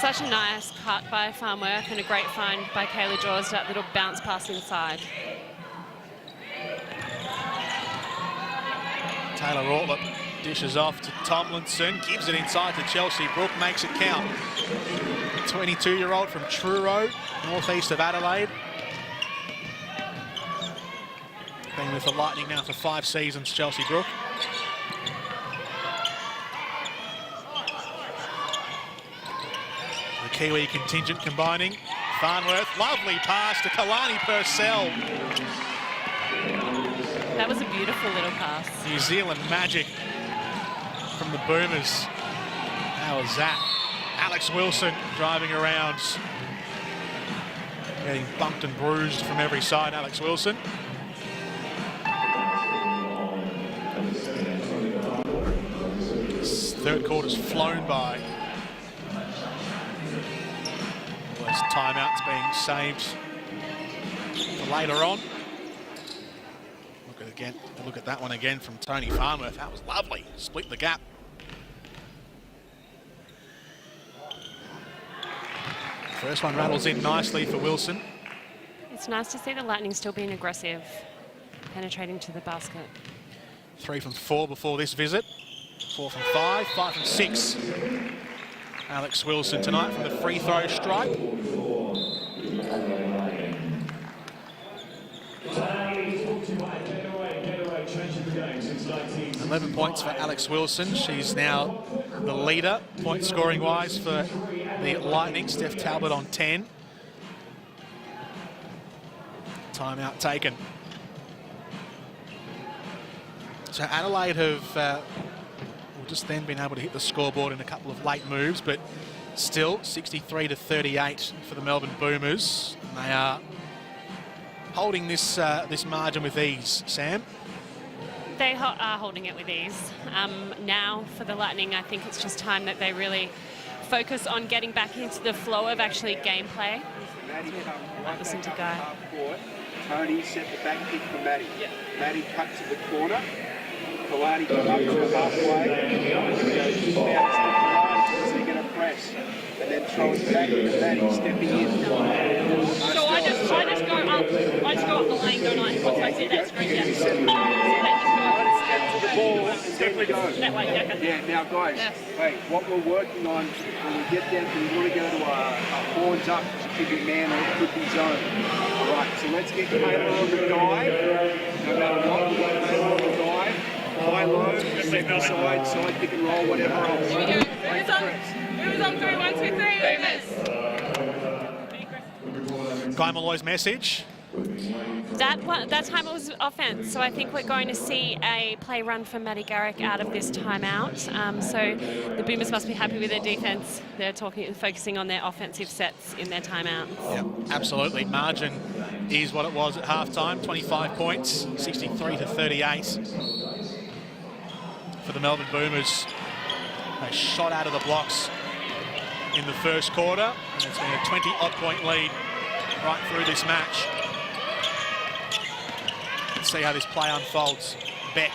Such a nice cut by Farnworth and a great find by Kayla Jaws, that little bounce pass inside. Taylor Ortlip dishes off to Tomlinson, gives it inside to Chelsea Brook, makes it count. 22-year-old from Truro, northeast of Adelaide. Been with the Lightning now for 5 seasons, Chelsea Brook. The Kiwi contingent combining. Farnworth, lovely pass to Kalani Purcell. That was a beautiful little pass. New Zealand magic from the Boomers. How was that? Alex Wilson driving around. Getting bumped and bruised from every side, Alex Wilson. Third quarter's flown by. All those timeouts being saved for later on. Look at that one again from Tony Farnworth. That was lovely. Split the gap. First one rattles in nicely for Wilson. It's nice to see the Lightning still being aggressive, penetrating to the basket. 3 from 4 before this visit. 4 from 5, 5 from 6. Alex Wilson tonight from the free throw stripe. 11 points for Alex Wilson. She's now the leader, point scoring wise, for the Lightning. Steph Talbot on 10. Timeout taken. So Adelaide have just then been able to hit the scoreboard in a couple of late moves, but still 63 to 38 for the Melbourne Boomers. And they are holding this this margin with ease. Sam? They are holding it with ease. Now for the Lightning, I think it's just time that they really focus on getting back into the flow of actually gameplay. Might listen to Guy. Tony set the back kick for Maddie. Maddie cut to the corner. Kalani come up to the halfway. So you're going to press. And then throw it back to Maddie, stepping in. So I just go up the lane, don't I? Once I see that screen, Step to the ball and then go. That way, yeah, now guys, hey, what we're working on when we get down to, we want to go to a horns up, which could be man or it could be zone. All right, so let's get Kayla on the dive. No matter what, we've got Kayla on the dive. High, low, second side, side pick and roll, whatever else. Who's on 3, 1, 2, 3, Guy Malloy's message. That time it was offense, so I think we're going to see a play run for Maddie Garrick out of this timeout. So the Boomers must be happy with their defense. They're focusing on their offensive sets in their timeout. Yeah, absolutely. Margin is what it was at halftime. 25 points, 63 to 38 for the Melbourne Boomers. They shot out of the blocks in the first quarter, and it's been a 20-odd point lead right through this match. Let's see how this play unfolds. Beck.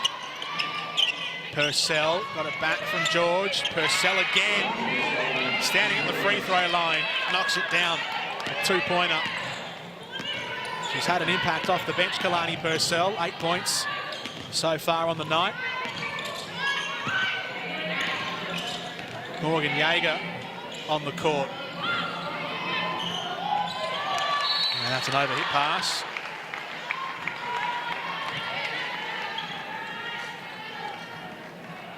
Purcell got it back from George. Purcell again. Standing at the free throw line. Knocks it down. A 2-pointer. She's had an impact off the bench, Kalani Purcell. 8 points so far on the night. Morgan Yeager on the court. And that's an overhit pass.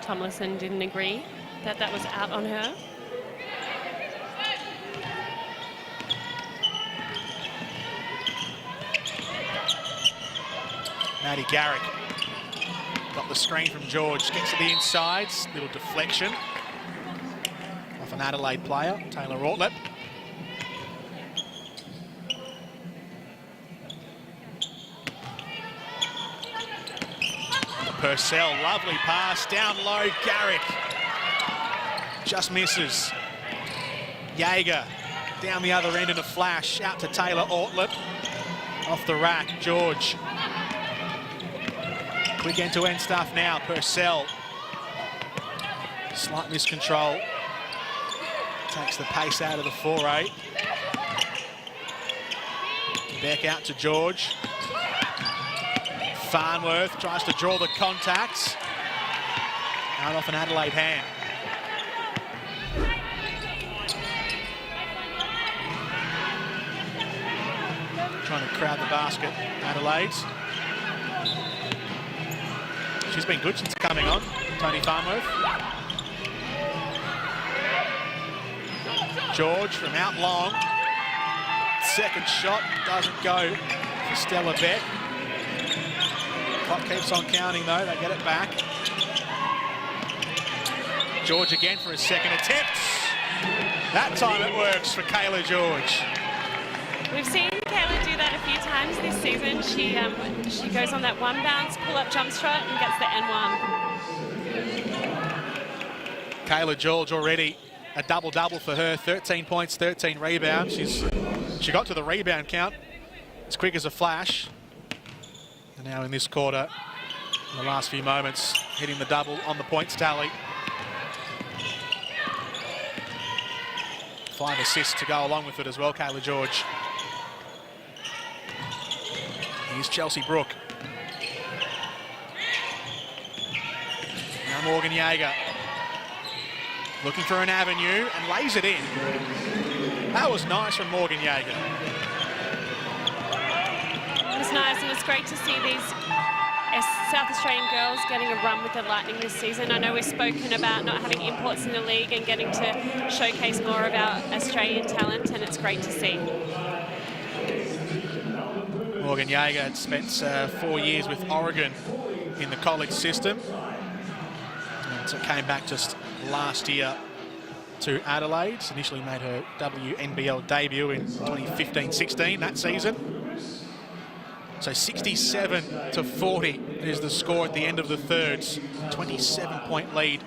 Tomlinson didn't agree that that was out on her. Maddie Garrick Got the screen from George, gets to the insides, little deflection off an Adelaide player, Taylor Ortlett. Purcell, lovely pass, down low, Garrick just misses. Jaeger down the other end in a flash, out to Taylor Ortlett. Off the rack, George. Quick end-to-end stuff now, Purcell. Slight miscontrol. Takes the pace out of the foray. Back out to George. Farnworth tries to draw the contacts. Out off an Adelaide hand. Trying to crowd the basket, Adelaide's. She's been good since coming on, Tony Farnworth. George from out long. Second shot doesn't go for Stella Beck. Clock keeps on counting though, they get it back. George again for his second attempt. That time it works for Kayla George. We've seen Kayla do that a few times this season. She goes on that one bounce, pull-up jump shot and gets the N1. Kayla George already a double-double for her, 13 points, 13 rebounds. She got to the rebound count as quick as a flash. And now in this quarter, in the last few moments, hitting the double on the points tally. 5 assists to go along with it as well, Kayla George. Here's Chelsea Brook. Now Morgan Jaeger. Looking for an avenue and lays it in. That was nice from Morgan Jaeger. It was nice, and it's great to see these South Australian girls getting a run with the Lightning this season. I know we've spoken about not having imports in the league and getting to showcase more of our Australian talent, and it's great to see. Morgan Jaeger had spent 4 years with Oregon in the college system. And so came back just last year to Adelaide. Initially made her WNBL debut in 2015-16, that season. So 67-40 is the score at the end of the thirds. 27-point lead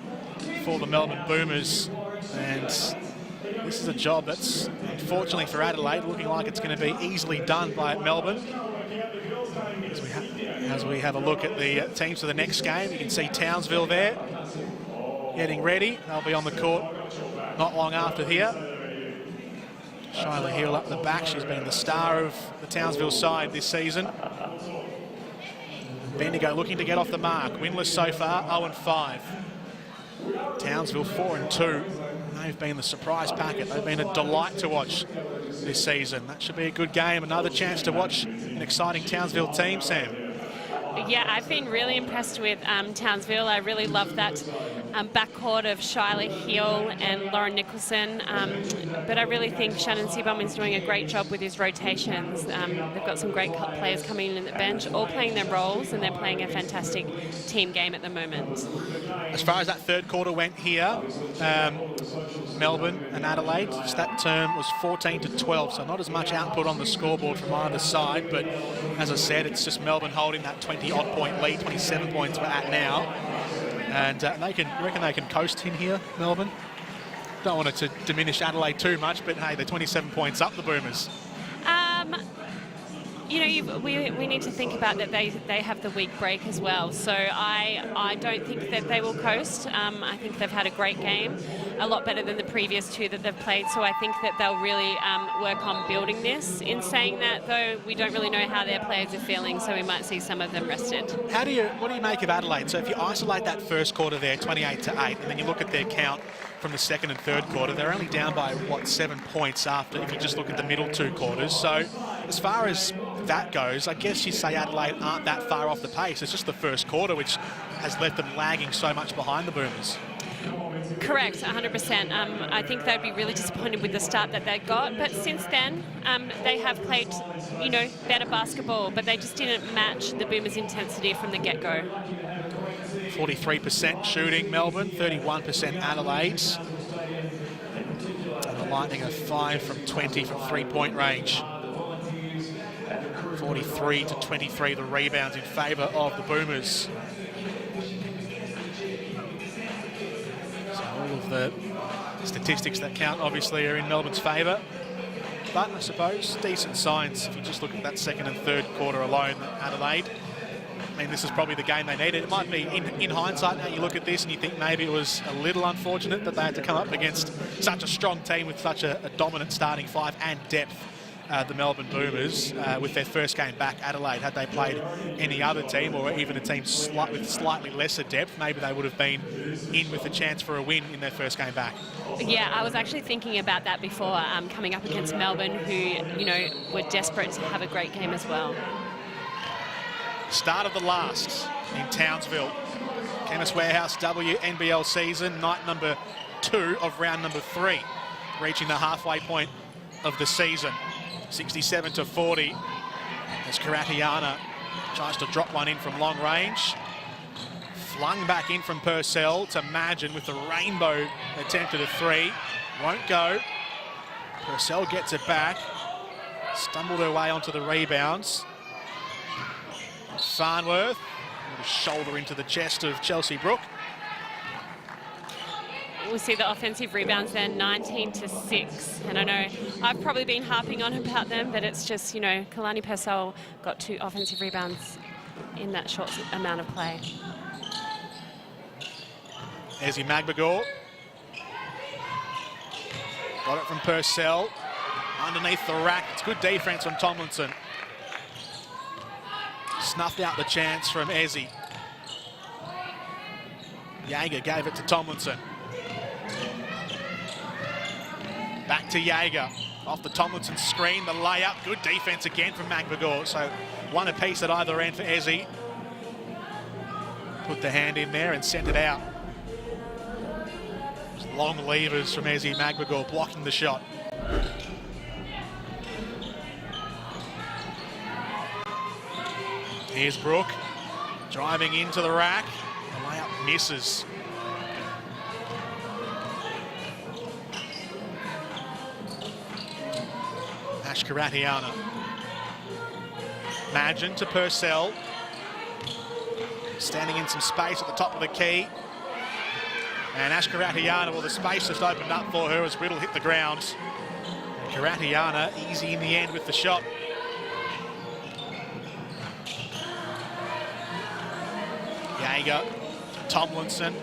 for the Melbourne Boomers. And this is a job that's, unfortunately for Adelaide, looking like it's going to be easily done by Melbourne. As we have a look at the teams for the next game, you can see Townsville there, getting ready. They'll be on the court not long after here. Shyla Hill up the back. She's been the star of the Townsville side this season. Bendigo looking to get off the mark. Winless so far, 0-5. Townsville 4-2. They've been the surprise packet. They've been a delight to watch this season. That should be a good game. Another chance to watch an exciting Townsville team, Sam. Yeah, I've been really impressed with Townsville. I really love that backcourt of Shyla Hill and Lauren Nicholson. But I really think Shannon Seabohm is doing a great job with his rotations. They've got some great players coming in at the bench, all playing their roles, and they're playing a fantastic team game at the moment. As far as that third quarter went here, Melbourne and Adelaide, that term was 14-12, so not as much output on the scoreboard from either side, but as I said, it's just Melbourne holding that 20-odd point lead, 27 points we're at now. And you reckon they can coast in here, Melbourne? Don't want it to diminish Adelaide too much, but hey, they're 27 points up, the Boomers. You know, we need to think about that they have the week break as well. So I don't think that they will coast. I think they've had a great game, a lot better than the previous two that they've played. So I think that they'll really work on building this. In saying that, though, we don't really know how their players are feeling, so we might see some of them rested. What do you make of Adelaide? So if you isolate that first quarter there, 28-8, and then you look at their count from the second and third quarter, they're only down by, 7 points after, if you just look at the middle two quarters. So as far as that goes, I guess you say Adelaide aren't that far off the pace. It's just the first quarter which has left them lagging so much behind the Boomers. Correct, 100%. I think they'd be really disappointed with the start that they got, but since then they have played, better basketball, but they just didn't match the Boomers' intensity from the get-go. 43% shooting Melbourne, 31% Adelaide. And the Lightning are 5 from 20 from three-point range. 43 to 23 the rebounds in favour of the Boomers. So all of the statistics that count obviously are in Melbourne's favour. But I suppose decent signs if you just look at that second and third quarter alone. Adelaide, I mean, this is probably the game they needed. It might be, in hindsight, now you look at this and you think maybe it was a little unfortunate that they had to come up against such a strong team with such a dominant starting five and depth. The Melbourne Boomers, with their first game back. Adelaide, had they played any other team or even a team with slightly lesser depth, maybe they would have been in with a chance for a win in their first game back. Yeah, I was actually thinking about that before, coming up against Melbourne, who, you know, were desperate to have a great game as well. Start of the last in Townsville. Chemist Warehouse WNBL season, night number 2 of round number 3, reaching the halfway point of the season. 67 to 40 as Karatiana tries to drop one in from long range. Flung back in from Purcell to Madgen with the rainbow attempt at a 3. Won't go. Purcell gets it back. Stumbled her way onto the rebounds. Farnworth, with a shoulder into the chest of Chelsea Brook. We'll see the offensive rebounds there, 19 to 6. And I know I've probably been harping on about them, but it's just, you know, Kalani Purcell got 2 offensive rebounds in that short amount of play. Ezzy Magbagor. Got it from Purcell. Underneath the rack. It's good defense from Tomlinson. Snuffed out the chance from Ezzy. Jaeger gave it to Tomlinson. Back to Jaeger. Off the Tomlinson screen, the layup. Good defense again from Magbagor. So one apiece at either end for Ezzy. Put the hand in there and sent it out. Long levers from Ezzy Magbagor blocking the shot. Here's Brook driving into the rack. The layup misses. Karatiana. Madgen to Purcell. Standing in some space at the top of the key. And Ash Karatiana, well, the space just opened up for her as Riddle hit the ground. And Karatiana easy in the end with the shot. Jaeger, Tomlinson.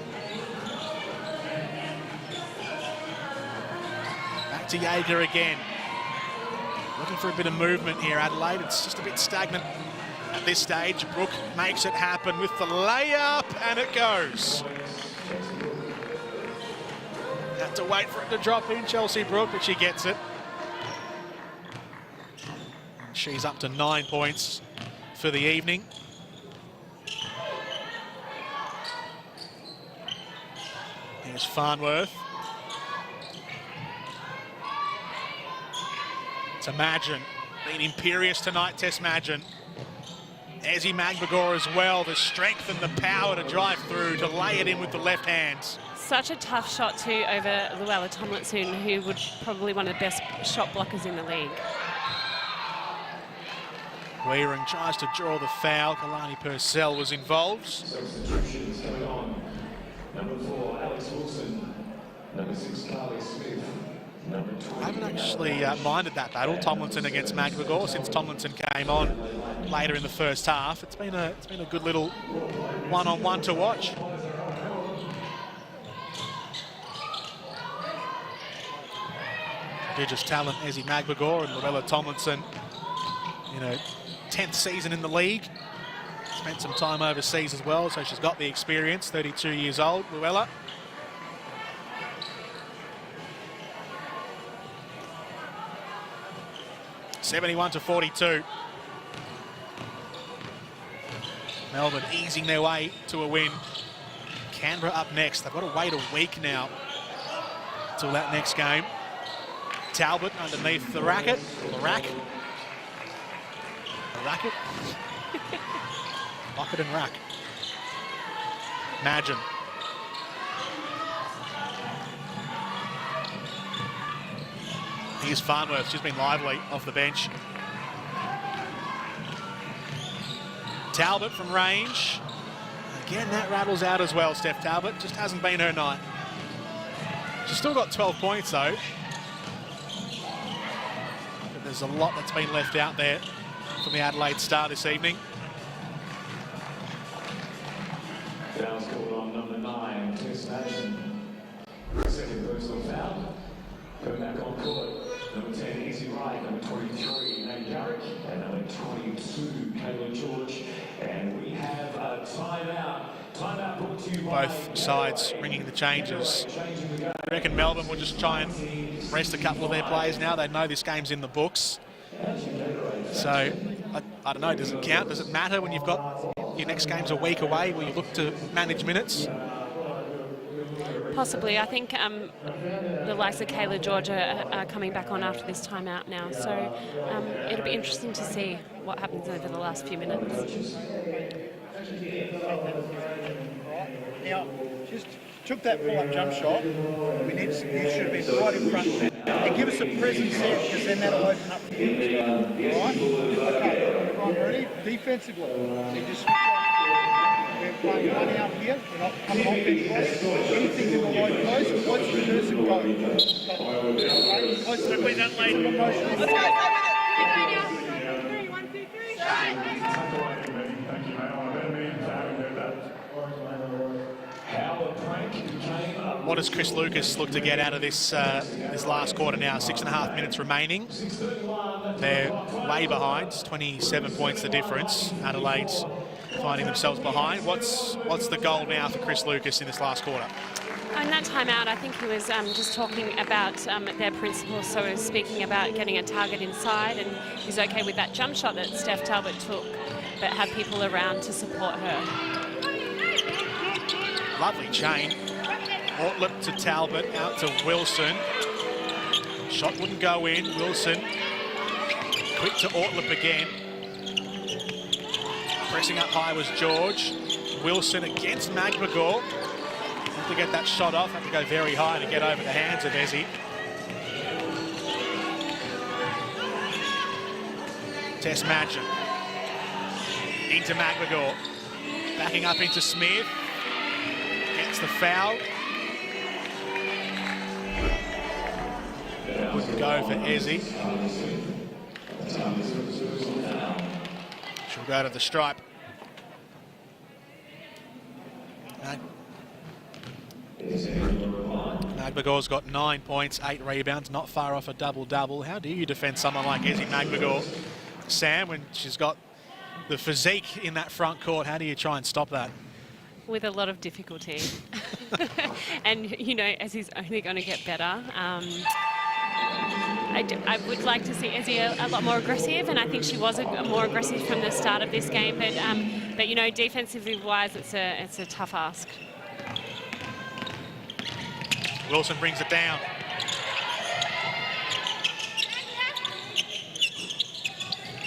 Back to Jaeger again. Looking for a bit of movement here, Adelaide. It's just a bit stagnant at this stage. Brook makes it happen with the layup, and it goes. Have to wait for it to drop in, Chelsea Brook, but she gets it. And she's up to 9 points for the evening. Here's Farnworth. To Madgen, been imperious tonight, Tess Madgen. Ezzy Magbagor as well, the strength and the power to drive through, to lay it in with the left hand. Such a tough shot too over Luella Tomlinson, who would probably one of the best shot blockers in the league. Weering tries to draw the foul. Kalani Purcell was involved. Substitutions going on. Number 4, Alex Wilson. Number 6, Carly Smith. I haven't actually minded that battle, Tomlinson against Magbagor, since Tomlinson came on later in the first half. It's been a good little one-on-one to watch. Prodigious talent, Ezzy Magbagor, and Luella Tomlinson, you know, 10th season in the league. Spent some time overseas as well, so she's got the experience. 32 years old, Luella. (71 to 42). Melbourne easing their way to a win. Canberra up next. They've got to wait a week now till that next game. Talbot underneath the racket, or the rack. The racket. Locket and rack. Madgen. Here's Farnworth, she's been lively off the bench. Talbot from range. Again, that rattles out as well, Steph Talbot. Just hasn't been her night. She's still got 12 points, though. But there's a lot that's been left out there from the Adelaide star this evening. Foul's called on number 9, Tess Madgen. Second personal foul. Go back on court. Number 10, Easy Wright. Number 23, Nate Garrick. And number 22, Kayla George. And we have a timeout. Timeout brought to you by... Both sides ringing the changes. I reckon Melbourne will just try and rest a couple of their players now. They know this game's in the books. So, I don't know, does it count? Does it matter when you've got your next game's a week away? Will you look to manage minutes? Possibly. I think the likes of Kayla George are coming back on after this timeout now. So it'll be interesting to see what happens over the last few minutes. Now, just took that pull-up jump shot. You should have been right in front and give us a presence there, because then that'll open up the field. Right? Okay, I'm ready. Defensively, so you just switch on. We're playing one out here. We're not coming off anymore. Anything in the low post, watch the person go. Okay, close to that lane. Let's go. 3, 1, 2, 3. What does Chris Lucas look to get out of this this last quarter now? 6.5 minutes remaining. They're way behind. 27 points the difference. Adelaide's finding themselves behind. What's the goal now for Chris Lucas in this last quarter? In that timeout, I think he was just talking about their principles, so speaking about getting a target inside, and he's okay with that jump shot that Steph Talbot took, but have people around to support her. Lovely chain. Ortlip to Talbot, out to Wilson. Shot wouldn't go in. Wilson quick to Ortlip again. Pressing up high was George. Wilson against Magbagor. To get that shot off, have to go very high to get over the hands of Ezzy. Tess Madgen. Into Magbagor. Backing up into Smith. Gets the foul. Wouldn't go for Ezzy. She'll go to the stripe. Magbagor's got 9 points, 8 rebounds, not far off a double-double. How do you defend someone like Ezzy Magbagor, Sam, when she's got the physique in that front court? How do you try and stop that? With a lot of difficulty. And, you know, Ezzy's only going to get better. I would like to see Ezzy a lot more aggressive, and I think she was more aggressive from the start of this game. But you know, defensively-wise, it's a tough ask. Wilson brings it down.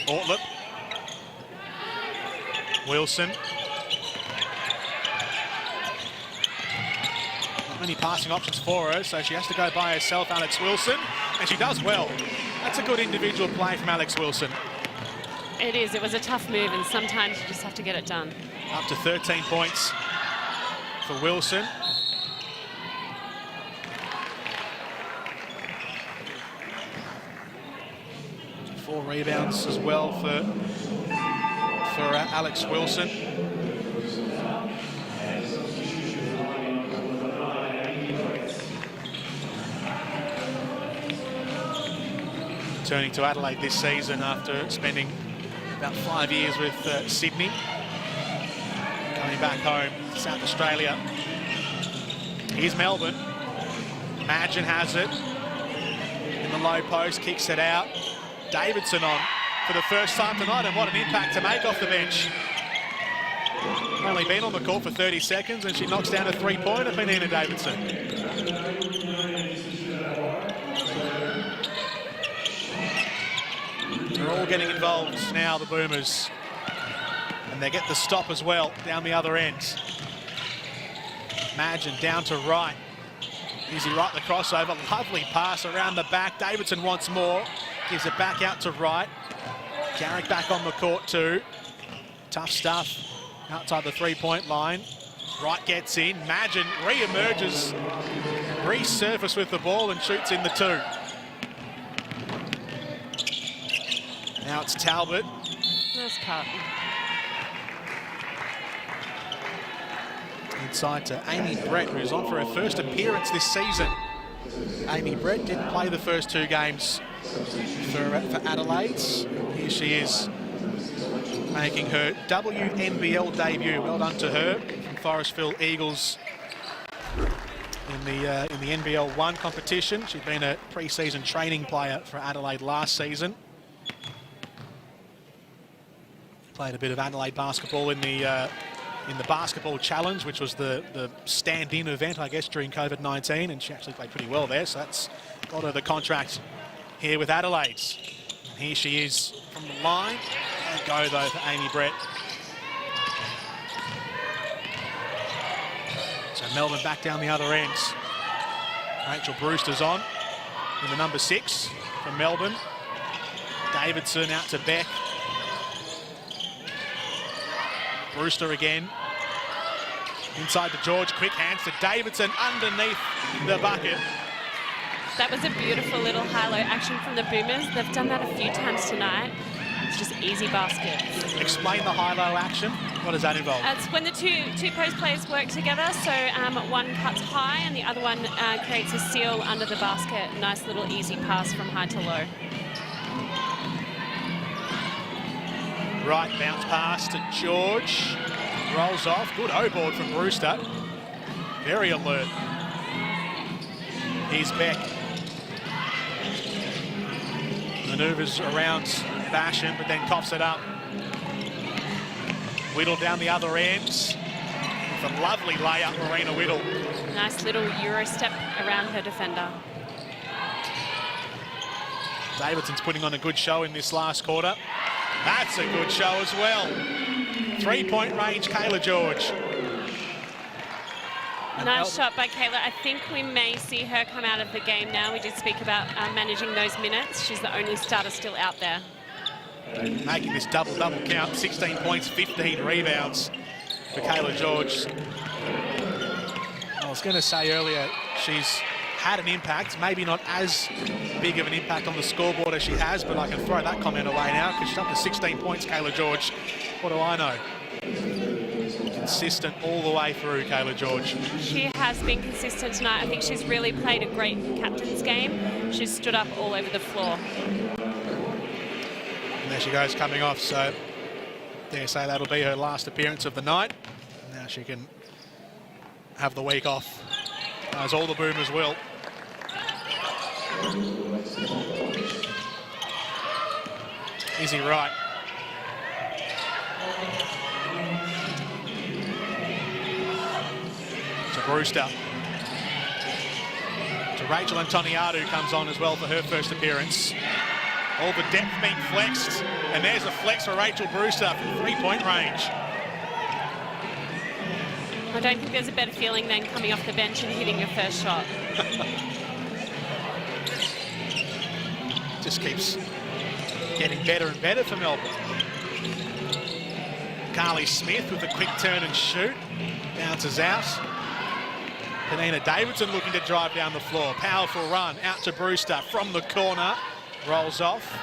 Ortlip. Wilson. Not many passing options for her, so she has to go by herself, Alex Wilson, and she does well. That's a good individual play from Alex Wilson. It is. It was a tough move, and sometimes you just have to get it done. Up to 13 points for Wilson. Four rebounds as well for Alex Wilson. Returning to Adelaide this season after spending about 5 years with Sydney. Coming back home to South Australia. Here's Melbourne. Madgen has it. In the low post, kicks it out. Davidson on for the first time tonight, and what an impact to make off the bench. Only been on the court for 30 seconds, and she knocks down a three-pointer for Nina Davidson. They're all getting involved now, the Boomers. And they get the stop as well down the other end. Madgen down to right. Easy right, the crossover. Lovely pass around the back. Davidson wants more. Gives it back out to right. Garrick back on the court too. Tough stuff outside the three-point line. Wright gets in. Madgen re-emerges, resurfaces with the ball and shoots in the two. Now it's Talbot. Nice cut. Inside to Amy Brett, who's on for her first appearance this season. Amy Brett didn't play the first two games for Adelaide. Here she is, making her WNBL debut. Well done to her from Forestville Eagles in the NBL 1 competition. She'd been a pre-season training player for Adelaide last season. Played a bit of Adelaide basketball in the basketball challenge, which was the stand-in event, I guess, during COVID-19, and she actually played pretty well there, so that's got her the contract here with Adelaide. And here she is from the line. And go, though, for Amy Brett. So Melbourne back down the other end. Rachel Brewster's on in the number 6 for Melbourne. Davidson out to Beck. Brewster again. Inside to George, quick hands to Davidson underneath the bucket. That was a beautiful little high-low action from the Boomers. They've done that a few times tonight. It's just easy baskets. Explain the high-low action. What does that involve? It's when the two post players work together. So one cuts high and the other one creates a seal under the basket. Nice little easy pass from high to low. Right, bounce pass to George. Rolls off. Good O-board from Brewster. Very alert. Here's Beck. Manoeuvres around Basham, but then coughs it up. Whittle down the other end. With a lovely layup, Marina Whittle. Nice little Euro step around her defender. Davidson's putting on a good show in this last quarter. That's a good show as well. 3-point range, Kayla George. Nice shot by Kayla. I think we may see her come out of the game now. We did speak about managing those minutes. She's the only starter still out there. Making this double-double count. 16 points, 15 rebounds for Kayla George. I was going to say earlier, she's had an impact, maybe not as big of an impact on the scoreboard as she has, but I can throw that comment away now because she's up to 16 points, Kayla George. What do I know? Consistent all the way through, Kayla George. She has been consistent tonight. I think she's really played a great captain's game. She's stood up all over the floor. And there she goes coming off, so dare say that'll be her last appearance of the night. Now she can have the week off, as all the Boomers will. Izzy Wright. To Brewster. To Rachel Antoniadou comes on as well for her first appearance. All the depth being flexed, and there's a flex for Rachel Brewster from 3-point range. I don't think there's a better feeling than coming off the bench and hitting your first shot. Just keeps getting better and better for Melbourne. Carly Smith with a quick turn and shoot. Bounces out. Penina Davidson looking to drive down the floor. Powerful run out to Brewster from the corner. Rolls off.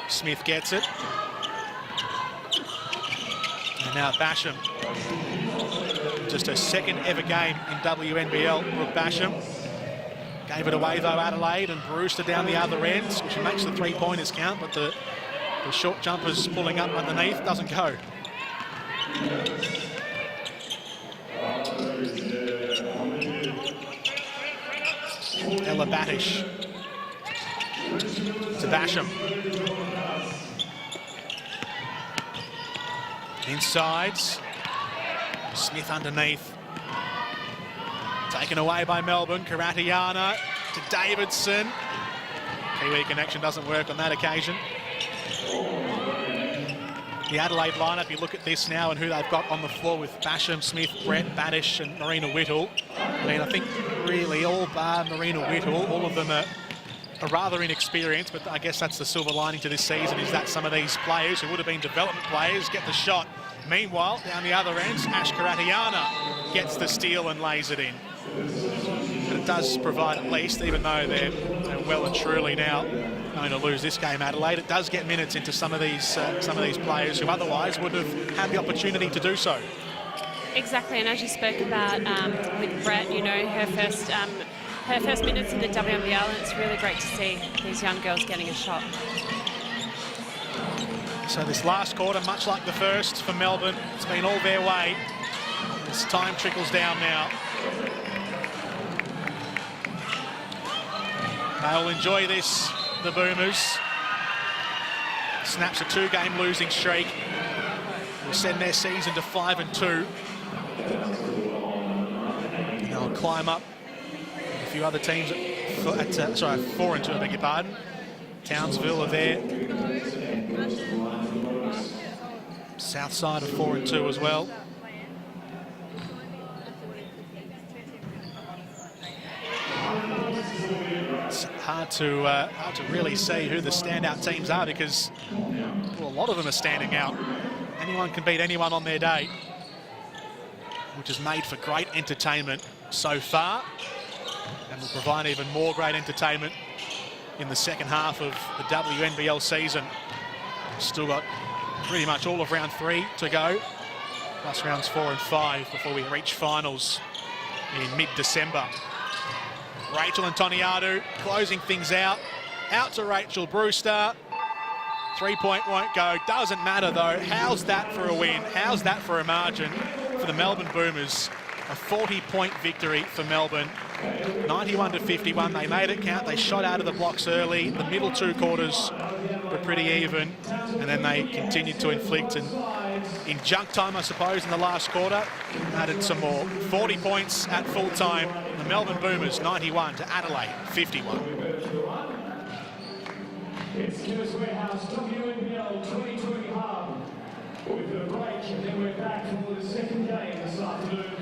Smith gets it. And now Basham. Just her second ever game in WNBL, Brooke Basham. Gave it away though, Adelaide, and Brewster down the other end, which makes the three-pointers count, but the short jumper's pulling up underneath, doesn't go. Ella Battish to Basham. Inside. Smith underneath. Taken away by Melbourne. Karatiana to Davidson. Kiwi connection doesn't work on that occasion. the Adelaide lineup, you look at this now and who they've got on the floor with Basham, Smith, Brett, Badish and Marina Whittle. I mean, I think really all bar Marina Whittle, all of them are rather inexperienced, but I guess that's the silver lining to this season, is that some of these players who would have been development players get the shot. Meanwhile, down the other end, Ash Karatiana gets the steal and lays it in. And it does provide, at least, even though they're well and truly now going to lose this game, Adelaide, it does get minutes into some of these players who otherwise would have had the opportunity to do so. Exactly, and as you spoke about with Brett, you know, her first minutes in the WNBL, and it's really great to see these young girls getting a shot. So this last quarter, much like the first for Melbourne, it's been all their way. As time trickles down now. They'll enjoy this, the Boomers. Snaps a 2-game losing streak. Will send their season to 5-2. And they'll climb up a few other teams at 4-2, I beg your pardon. Townsville are there. South side of 4-2 as well. It's hard to really see who the standout teams are, because a lot of them are standing out. Anyone can beat anyone on their day, which has made for great entertainment so far, and will provide even more great entertainment in the second half of the WNBL season. Still got pretty much all of round 3 to go, plus rounds 4 and 5 before we reach finals in mid-December. Rachel Antoniadou closing things out. Out to Rachel Brewster. 3-point won't go. Doesn't matter though. How's that for a win? How's that for a margin for the Melbourne Boomers? A 40-point victory for Melbourne. 91-51. They made it count. They shot out of the blocks early. The middle 2 quarters were pretty even, and then they continued to inflict, and in junk time, I suppose, in the last quarter, added some more. 40 points at full time. The Melbourne Boomers 91 to Adelaide 51. It's Chemist Warehouse WNBL 2020 Hub. We've got a break and then we're back for the second game this afternoon.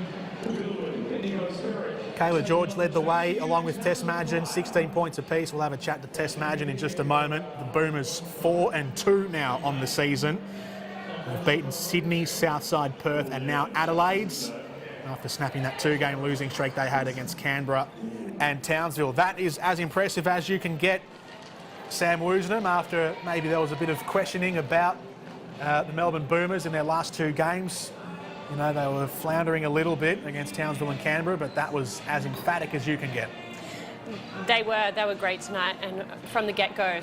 Kayla George led the way along with Tess Madgen, 16 points apiece. We'll have a chat to Tess Madgen in just a moment. The Boomers 4-2 now on the season. They've beaten Sydney, Southside, Perth and now Adelaide's after snapping that 2-game losing streak they had against Canberra and Townsville. That is as impressive as you can get, Sam Woosnam, after maybe there was a bit of questioning about the Melbourne Boomers in their last 2 games. You know, they were floundering a little bit against Townsville and Canberra, but that was as emphatic as you can get. They were great tonight, and from the get-go,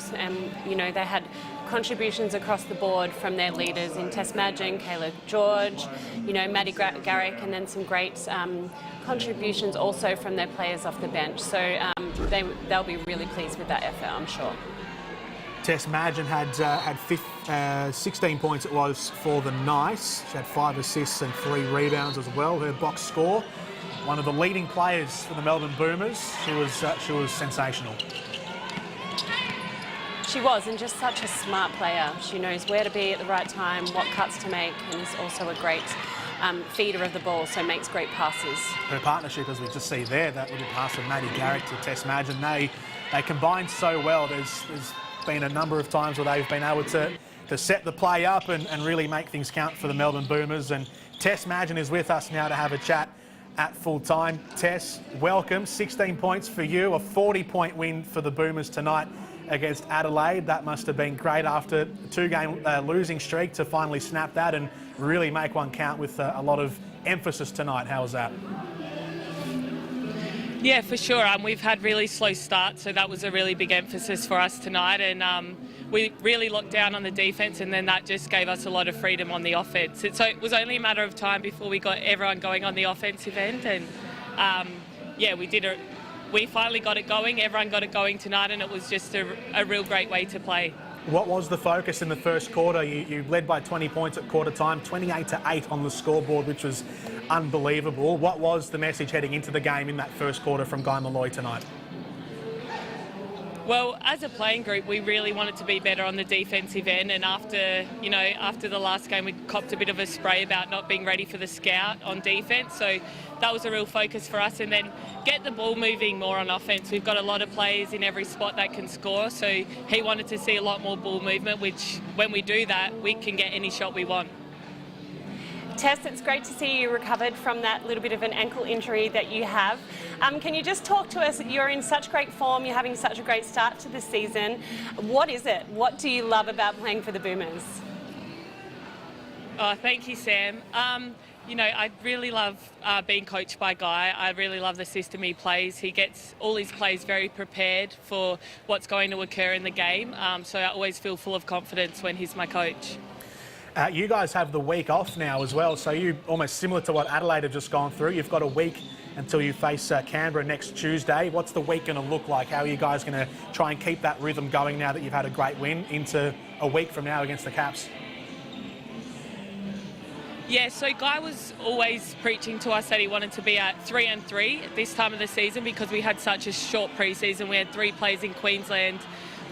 you know, they had contributions across the board from their leaders in Tess Madgen, Kayla George, you know, Maddie Garrick, and then some great contributions also from their players off the bench. So they'll be really pleased with that effort, I'm sure. Tess Madgen had 16 points it was for the night. She had 5 assists and 3 rebounds as well. Her box score, one of the leading players for the Melbourne Boomers. She was sensational. She was, and just such a smart player. She knows where to be at the right time, what cuts to make, and is also a great feeder of the ball, so makes great passes. Her partnership, as we just see there, that little pass from Maddie Garrick to Tess Madgen, they combine so well. There's been a number of times where they've been able to set the play up and really make things count for the Melbourne Boomers. And Tess Madgen is with us now to have a chat at full time. Tess, welcome. 16 points for you, a 40-point win for the Boomers tonight against Adelaide. That must have been great after a 2-game losing streak to finally snap that and really make one count with a lot of emphasis tonight. How was that? Yeah, for sure. We've had really slow starts, so that was a really big emphasis for us tonight. And we really locked down on the defence, and then that just gave us a lot of freedom on the offence. So it was only a matter of time before we got everyone going on the offensive end. And yeah, we did it. We finally got it going. Everyone got it going tonight, and it was just a real great way to play. What was the focus in the first quarter? You led by 20 points at quarter time, 28-8 on the scoreboard, which was unbelievable. What was the message heading into the game in that first quarter from Guy Malloy tonight? Well, as a playing group, we really wanted to be better on the defensive end, and after the last game, we copped a bit of a spray about not being ready for the scout on defence. So that was a real focus for us, and then get the ball moving more on offence. We've got a lot of players in every spot that can score, so he wanted to see a lot more ball movement, which when we do that, we can get any shot we want. Tess, it's great to see you recovered from that little bit of an ankle injury that you have. Can you just talk to us? You're in such great form, you're having such a great start to the season. What is it? What do you love about playing for the Boomers? Oh, thank you, Sam. I really love being coached by Guy. I really love the system he plays. He gets all his plays very prepared for what's going to occur in the game. So I always feel full of confidence when he's my coach. You guys have the week off now as well, so you almost similar to what Adelaide have just gone through. You've got a week until you face Canberra next Tuesday. What's the week going to look like? How are you guys going to try and keep that rhythm going now that you've had a great win into a week from now against the Caps? Yeah, so Guy was always preaching to us that he wanted to be at 3-3 at this time of the season because we had such a short pre-season. We had 3 plays in Queensland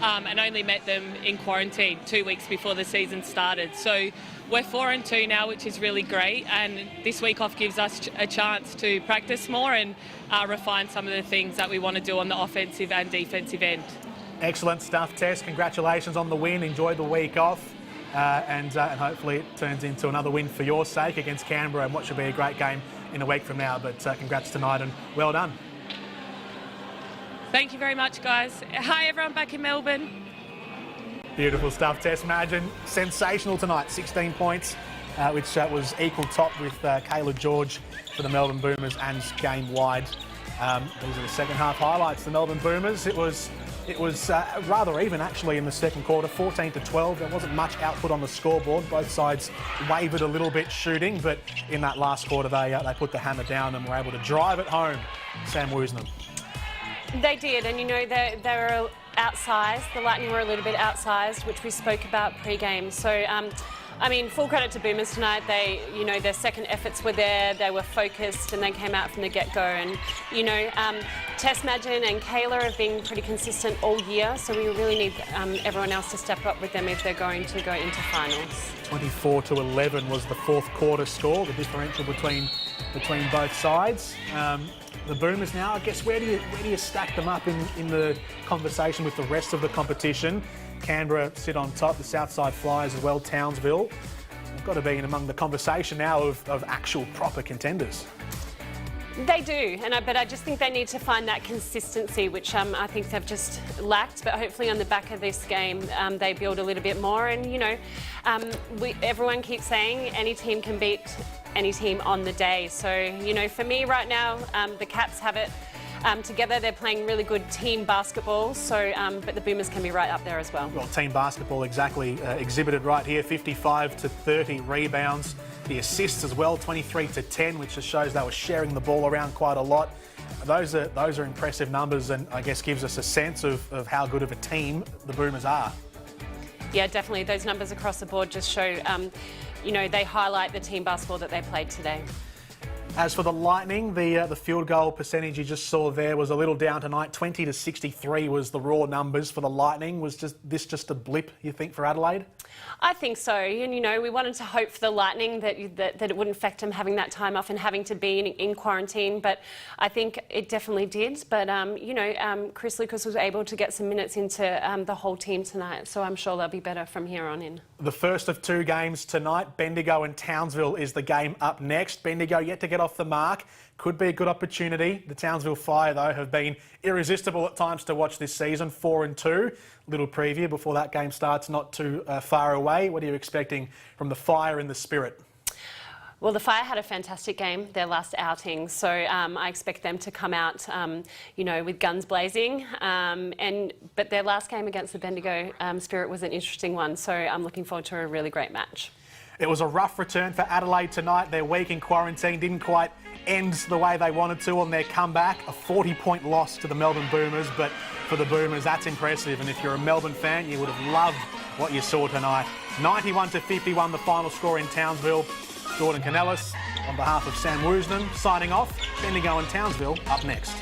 and only met them in quarantine 2 weeks before the season started. So we're 4-2 now, which is really great, and this week off gives us a chance to practice more and refine some of the things that we want to do on the offensive and defensive end. Excellent stuff, Tess. Congratulations on the win. Enjoy the week off. And hopefully it turns into another win for your sake against Canberra and what should be a great game in a week from now. But congrats tonight and well done. Thank you very much, guys. Hi, everyone back in Melbourne. Beautiful stuff, Tess. Imagine sensational tonight, 16 points, which was equal top with Kayla George for the Melbourne Boomers and game-wide. These are the second half highlights. The Melbourne Boomers, it was rather even actually in the second quarter, 14-12. There wasn't much output on the scoreboard. Both sides wavered a little bit shooting, but in that last quarter they put the hammer down and were able to drive it home. Sam Woosnam. They did, and they were outsized. The Lightning were a little bit outsized, which we spoke about pre-game. So, full credit to Boomers tonight. They, their second efforts were there. They were focused, and they came out from the get-go. And, Tess Madgen and Kayla have been pretty consistent all year, so we really need everyone else to step up with them if they're going to go into finals. 24-11 was the fourth quarter score, the differential between both sides. The Boomers now, I guess, where do you stack them up in the conversation with the rest of the competition? Canberra sit on top, the Southside Flyers as well, Townsville. They've got to be in among the conversation now of actual proper contenders. They do, but I just think they need to find that consistency, which I think they've just lacked. But hopefully on the back of this game, they build a little bit more. And, everyone keeps saying any team can beat any team on the day. So, for me right now, the Caps have it together. They're playing really good team basketball. So, but the Boomers can be right up there as well. Well, team basketball exactly exhibited right here, 55-30 rebounds. The assists as well, 23-10, which just shows they were sharing the ball around quite a lot. Those are impressive numbers, and I guess gives us a sense of how good of a team the Boomers are. Yeah, definitely. Those numbers across the board just show, they highlight the team basketball that they played today. As for the Lightning, the field goal percentage you just saw there was a little down tonight. 20-63 was the raw numbers for the Lightning. Was this just a blip, you think, for Adelaide? I think so. And, we wanted to hope for the Lightning that it wouldn't affect them having that time off and having to be in quarantine, but I think it definitely did. But, Chris Lucas was able to get some minutes into the whole team tonight, so I'm sure they'll be better from here on in. The first of 2 games tonight, Bendigo and Townsville is the game up next. Bendigo yet to get off the mark. Could be a good opportunity. The Townsville Fire, though, have been irresistible at times to watch this season, 4-2. Little preview before that game starts, not too far away. What are you expecting from the Fire and the Spirit? Well, the Fire had a fantastic game, their last outing, so I expect them to come out, with guns blazing. But their last game against the Bendigo Spirit was an interesting one, so I'm looking forward to a really great match. It was a rough return for Adelaide tonight. Their week in quarantine didn't quite end the way they wanted to on their comeback. A 40-point loss to the Melbourne Boomers, but for the Boomers, that's impressive. And if you're a Melbourne fan, you would have loved what you saw tonight. 91-51, the final score in Townsville. Jordan Canellis, on behalf of Sam Woosnam, signing off. Bendigo and Townsville up next.